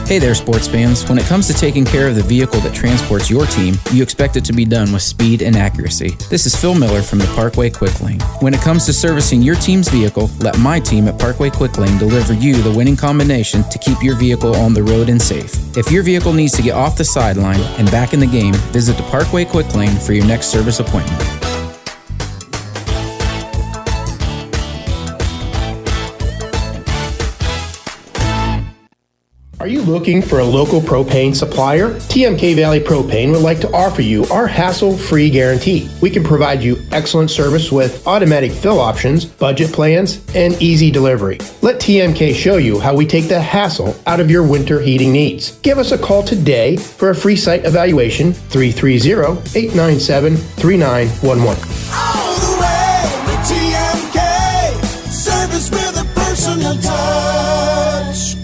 Hey there, sports fans. When it comes to taking care of the vehicle that transports your team, you expect it to be done with speed and accuracy. This is Phil Miller from the Parkway Quick Lane. When it comes to servicing your team's vehicle, let my team at Parkway Quick Lane deliver you the winning combination to keep your vehicle on the road and safe. If your vehicle needs to get off the sideline and back in the game, visit the Parkway Quick Lane for your next service appointment. Are you looking for a local propane supplier? TMK Valley Propane would like to offer you our hassle-free guarantee. We can provide you excellent service with automatic fill options, budget plans, and easy delivery. Let TMK show you how we take the hassle out of your winter heating needs. Give us a call today for a free site evaluation, 330-897-3911. All the way with TMK, service with a personal touch.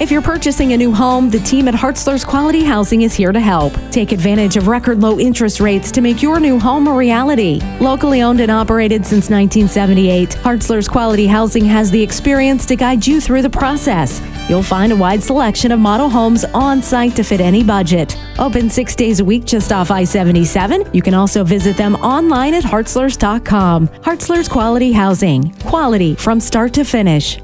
If you're purchasing a new home, the team at Hartzler's Quality Housing is here to help. Take advantage of record low interest rates to make your new home a reality. Locally owned and operated since 1978, Hartzler's Quality Housing has the experience to guide you through the process. You'll find a wide selection of model homes on site to fit any budget. Open 6 days a week just off I-77. You can also visit them online at hartzlers.com. Hartzler's Quality Housing. Quality from start to finish.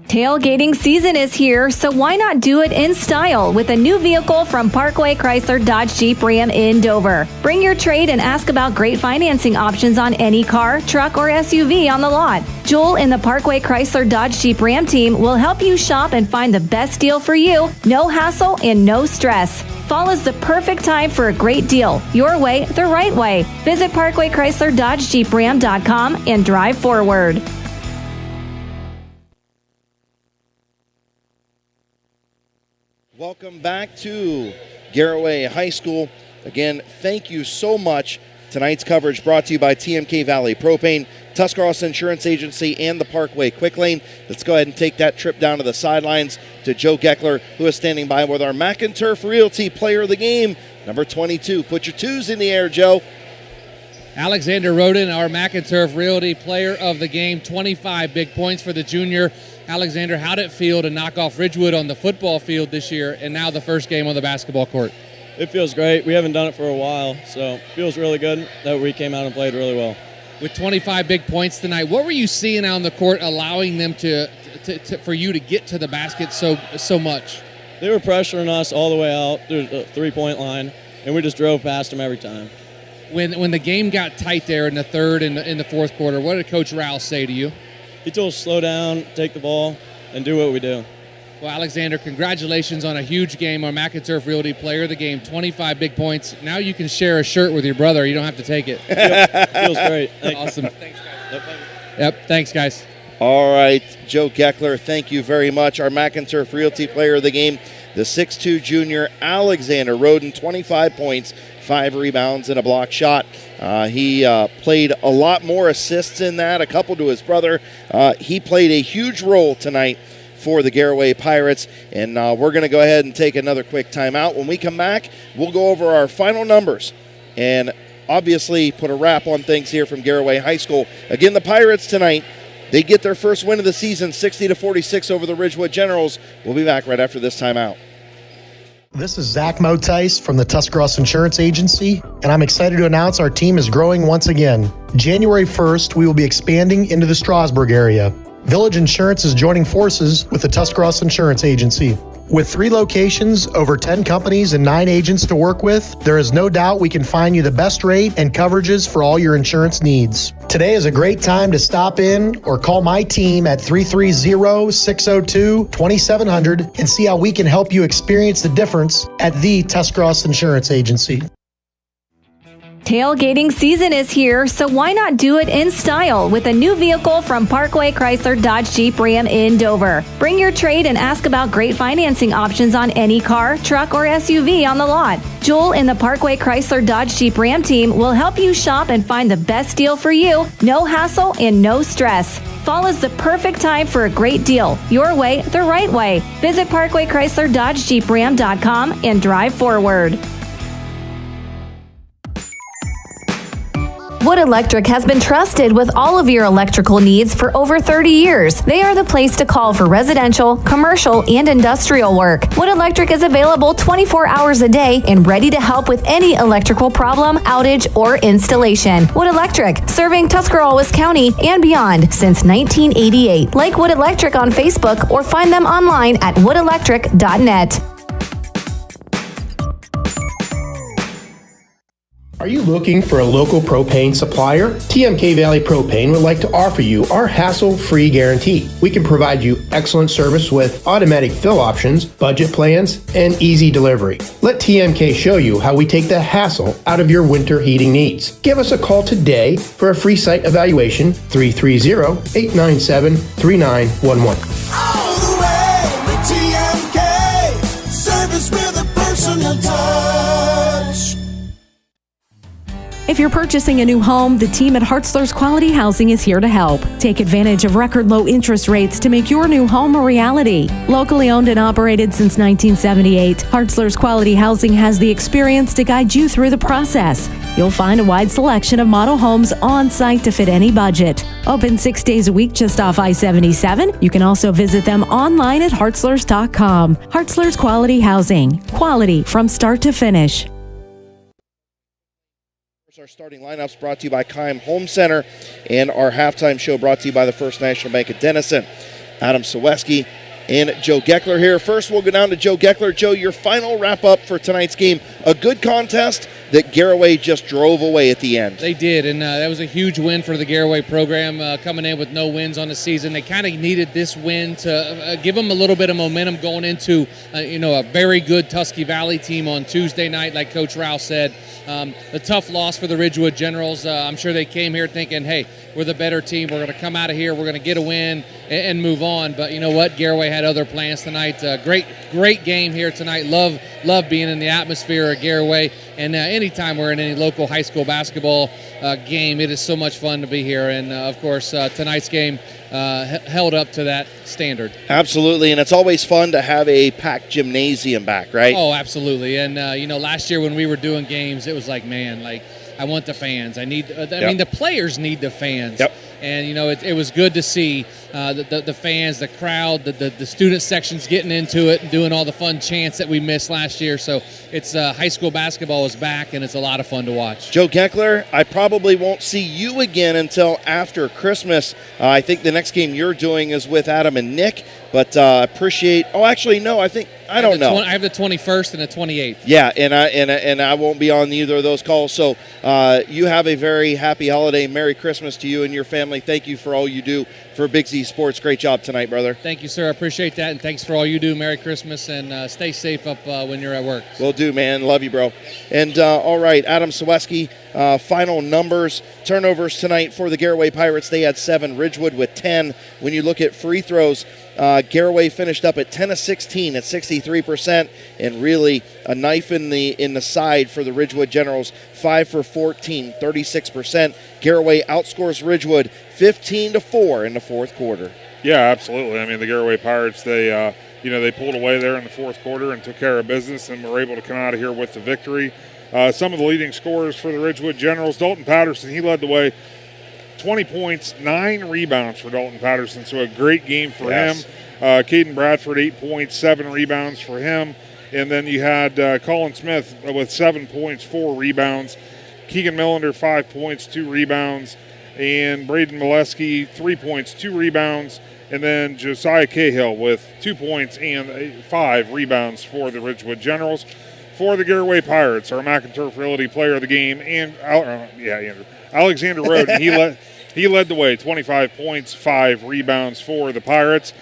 Tailgating season is here, so why not do it in style with a new vehicle from Parkway Chrysler Dodge Jeep Ram in Dover. Bring your trade and ask about great financing options on any car, truck, or SUV on the lot. Joel and the Parkway Chrysler Dodge Jeep Ram team will help you shop and find the best deal for you. No hassle and no stress. Fall is the perfect time for a great deal. Your way, the right way. Visit ParkwayChryslerDodgeJeepRam.com and drive forward. Welcome back to Garaway High School. Again, thank you so much. Tonight's coverage brought to you by TMK Valley Propane, Tuscarora Insurance Agency, and the Parkway Quick Lane. Let's go ahead and take that trip down to the sidelines to Joe Geckler, who is standing by with our Mac and Turf Realty Player of the Game, number 22. Put your twos in the air, Joe. Alexander Roden, our Mac and Turf Realty Player of the Game, 25 big points for the junior. Alexander, how did it feel to knock off Ridgewood on the football field this year and now the first game on the basketball court? It feels great. We haven't done it for a while, so it feels really good that we came out and played really well. with 25 big points tonight. What were you seeing on the court allowing them for you to get to the basket so much? They were pressuring us all the way out. There's a three-point line, and we just drove past them every time. When the game got tight there in the third and in the fourth quarter, what did Coach Rouse say to you? He told us to slow down, take the ball, and do what we do. Well, Alexander, congratulations on a huge game. Our Mac and Turf Realty Player of the Game, 25 big points. Now you can share a shirt with your brother. You don't have to take it. Feels great. Awesome. Thanks, guys. Yep, thanks, guys. All right, Joe Geckler, thank you very much. Our Mac and Turf Realty Player of the Game, the 6'2 junior Alexander Roden, 25 points, 5 rebounds, and a block shot. He played a lot more assists in that, a couple to his brother. He played a huge role tonight for the Garaway Pirates, and we're going to go ahead and take another quick timeout. When we come back, we'll go over our final numbers and obviously put a wrap on things here from Garaway High School. Again, the Pirates tonight, they get their first win of the season, 60-46 over the Ridgewood Generals. We'll be back right after this timeout. This is Zach Motice from the Tuscarora Insurance Agency, and I'm excited to announce our team is growing once again. January 1st, we will be expanding into the Strasburg area. Village Insurance is joining forces with the Tuscarora Insurance Agency. With 3 locations, over 10 companies, and 9 agents to work with, there is no doubt we can find you the best rate and coverages for all your insurance needs. Today is a great time to stop in or call my team at 330-602-2700 and see how we can help you experience the difference at the Tuscarora Insurance Agency. Tailgating season is here, so why not do it in style with a new vehicle from Parkway Chrysler Dodge Jeep Ram in Dover. Bring your trade and ask about great financing options on any car, truck, or SUV on the lot. Joel and the Parkway Chrysler Dodge Jeep Ram team will help you shop and find the best deal for you. No hassle and no stress. Fall is the perfect time for a great deal. Your way, the right way. Visit Parkway Chrysler Dodge Jeep Ram.com and drive forward. Wood Electric has been trusted with all of your electrical needs for over 30 years. They are the place to call for residential, commercial, and industrial work. Wood Electric is available 24 hours a day and ready to help with any electrical problem, outage, or installation. Wood Electric, serving Tuscarora County and beyond since 1988. Like Wood Electric on Facebook or find them online at woodelectric.net. Are you looking for a local propane supplier? TMK Valley Propane would like to offer you our hassle-free guarantee. We can provide you excellent service with automatic fill options, budget plans, and easy delivery. Let TMK show you how we take the hassle out of your winter heating needs. Give us a call today for a free site evaluation, 330-897-3911. All the way with TMK, service with a personal touch. If you're purchasing a new home, the team at Hartzler's Quality Housing is here to help. Take advantage of record low interest rates to make your new home a reality. Locally owned and operated since 1978, Hartzler's Quality Housing has the experience to guide you through the process. You'll find a wide selection of model homes on site to fit any budget. Open 6 days a week just off I-77. You can also visit them online at hartzlers.com. Hartzler's Quality Housing. Quality from start to finish. Our starting lineups brought to you by Kyme Home Center, and our halftime show brought to you by the First National Bank of Denison. Adam Ciereszewski and Joe Geckler here. First, we'll go down to Joe Geckler. Joe, your final wrap-up for tonight's game. A good contest that Garaway just drove away at the end. They did, and that was a huge win for the Garaway program, coming in with no wins on the season. They kind of needed this win to give them a little bit of momentum going into, a very good Tusky Valley team on Tuesday night, like Coach Rouse said. A tough loss for the Ridgewood Generals. I'm sure they came here thinking, hey, we're the better team. We're going to come out of here. We're going to get a win and move on. But you know what? Garaway had other plans tonight. Great game here tonight. Love being in the atmosphere of Garaway. And anytime we're in any local high school basketball game, it is so much fun to be here. And, of course, tonight's game held up to that standard. Absolutely, and it's always fun to have a packed gymnasium back, right? Oh, absolutely. And, last year when we were doing games, it was like, man, I want the fans. I mean, the players need the fans. Yep. And, it was good to see the fans, the crowd, the student sections getting into it and doing all the fun chants that we missed last year. So it's high school basketball is back, and it's a lot of fun to watch. Joe Geckler, I probably won't see you again until after Christmas. I think the next game you're doing is with Adam and Nick, but appreciate. Oh, actually, no. I don't know. I have the 21st and the 28th. Yeah, and I won't be on either of those calls. So you have a very happy holiday. Merry Christmas to you and your family. Thank you for all you do for Big Z Sports. Great job tonight, brother. Thank you, sir. I appreciate that, and thanks for all you do. Merry Christmas, and stay safe up when you're at work. Will do, man. Love you, bro. And all right, Adam Ciereszewski, final numbers. Turnovers tonight for the Garaway Pirates. They had 7. Ridgewood with 10. When you look at free throws, Garaway finished up at 10 of 16 at 63%, and really a knife in the side for the Ridgewood Generals. 5 for 14, 36%. Garaway outscores Ridgewood 15-4 in the fourth quarter. Yeah, absolutely. I mean, the Garaway Pirates, they pulled away there in the fourth quarter and took care of business, and were able to come out of here with the victory. Some of the leading scorers for the Ridgewood Generals, Dalton Patterson, he led the way. 20 points, 9 rebounds for Dalton Patterson, so a great game for him. Caden Bradford, 8 points, 7 rebounds for him. And then you had Colin Smith with 7 points, 4 rebounds. Keegan Millender, 5 points, 2 rebounds. And Braden Molesky, 3 points, 2 rebounds. And then Josiah Cahill with 2 points and 5 rebounds for the Ridgewood Generals. For the Garaway Pirates, our McInturf Realty Player of the Game, and Alexander Roden, he led the way, 25 points, 5 rebounds for the Pirates.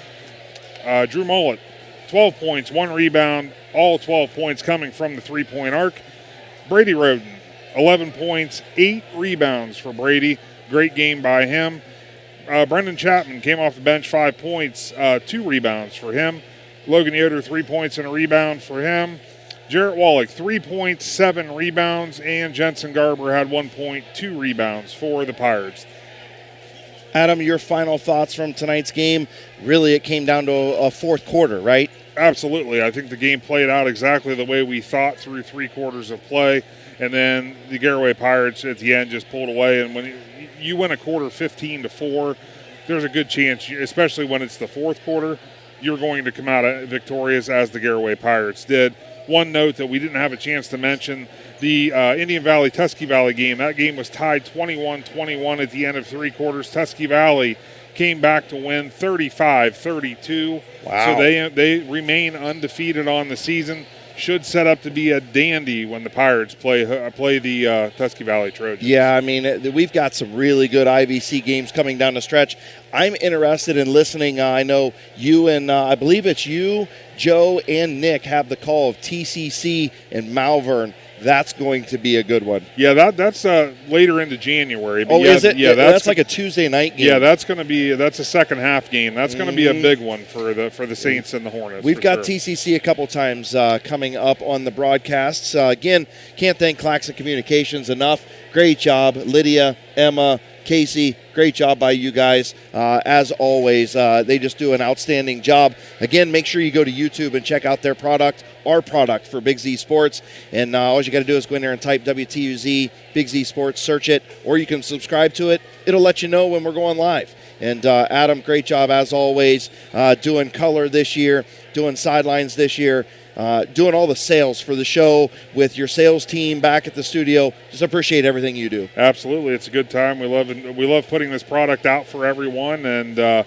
Drew Mullet, 12 points, 1 rebound, all 12 points coming from the three-point arc. Brady Roden, 11 points, 8 rebounds for Brady. Great game by him. Brendan Chapman came off the bench, 5 points, 2 rebounds for him. Logan Yoder, 3 points and a rebound for him. Jarrett Wallach, 3 points, 7 rebounds, and Jensen Garber had 1 point, 2 rebounds for the Pirates. Adam, your final thoughts from tonight's game? Really, it came down to a fourth quarter, right? Absolutely. I think the game played out exactly the way we thought through 3 quarters of play, and then the Garaway Pirates at the end just pulled away. And when you win a quarter 15-4, there's a good chance, especially when it's the fourth quarter, you're going to come out victorious, as the Garaway Pirates did. One note that we didn't have a chance to mention, the Indian Valley-Tusky Valley game, that game was tied 21-21 at the end of 3 quarters. Tusky Valley came back to win 35-32. Wow. So they remain undefeated on the season. Should set up to be a dandy when the Pirates play the Tusky Valley Trojans. Yeah, I mean, we've got some really good IVC games coming down the stretch. I'm interested in listening. I know you and I believe it's you, Joe, and Nick have the call of TCC and Malvern. That's going to be a good one. Yeah, that's later into January. But is it? Yeah, that's like a Tuesday night game. Yeah, that's a second half game. That's going to be a big one for the Saints and the Hornets. We've got TCC a couple times coming up on the broadcasts. Again, can't thank Claxon Communications enough. Great job, Lydia, Emma, Casey, great job by you guys. As always, they just do an outstanding job. Again, make sure you go to YouTube and check out their product, our product for Big Z Sports. And all you got to do is go in there and type WTUZ, Big Z Sports, search it, or you can subscribe to it. It'll let you know when we're going live. And Adam, great job as always, doing color this year, doing sidelines this year. Doing all the sales for the show with your sales team back at the studio. Just appreciate everything you do. Absolutely, it's a good time. We love putting this product out for everyone, and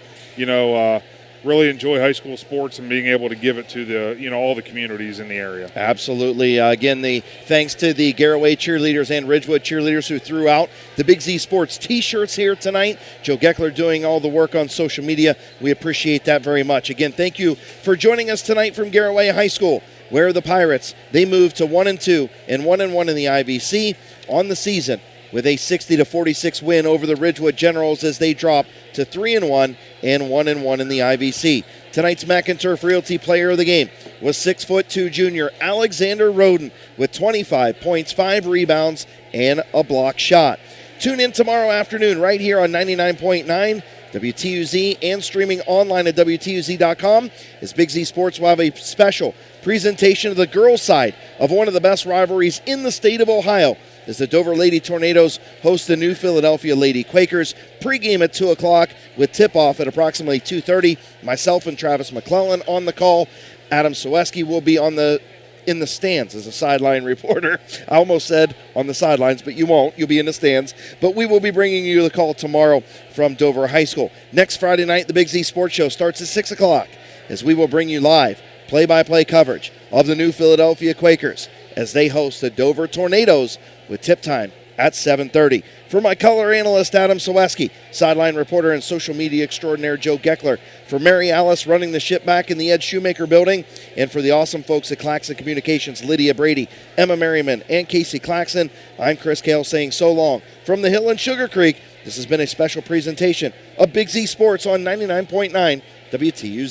really enjoy high school sports and being able to give it to all the communities in the area. Absolutely. Again, the thanks to the Garaway cheerleaders and Ridgewood cheerleaders who threw out the Big Z Sports T-shirts here tonight. Joe Geckler doing all the work on social media. We appreciate that very much. Again, thank you for joining us tonight from Garaway High School, where the Pirates, they moved to 1-2 and 1-1 in the IVC on the season, with a 60-46 win over the Ridgewood Generals as they drop to 3-1 and 1-1 in the IVC. Tonight's McInturf Realty Player of the Game was 6'2" junior Alexander Roden with 25 points, 5 rebounds, and a block shot. Tune in tomorrow afternoon right here on 99.9 WTUZ and streaming online at WTUZ.com as Big Z Sports will have a special presentation of the girls' side of one of the best rivalries in the state of Ohio. as the Dover Lady Tornadoes host the New Philadelphia Lady Quakers. Pregame at 2 o'clock with tip-off at approximately 2:30. Myself and Travis McClellan on the call. Adam Ciereszewski will be in the stands as a sideline reporter. I almost said on the sidelines, but you won't. You'll be in the stands. But we will be bringing you the call tomorrow from Dover High School. Next Friday night, the Big Z Sports Show starts at 6 o'clock as we will bring you live play-by-play coverage of the New Philadelphia Quakers as they host the Dover Tornadoes with tip time at 7:30. For my color analyst, Adam Ciereszewski, sideline reporter and social media extraordinaire, Joe Geckler. For Mary Alice running the ship back in the Ed Shoemaker building. And for the awesome folks at Claxon Communications, Lydia, Brady, Emma Merryman, and Casey Claxon, I'm Chris Kail saying so long. From the Hill and Sugar Creek, this has been a special presentation of Big Z Sports on 99.9 WTUZ.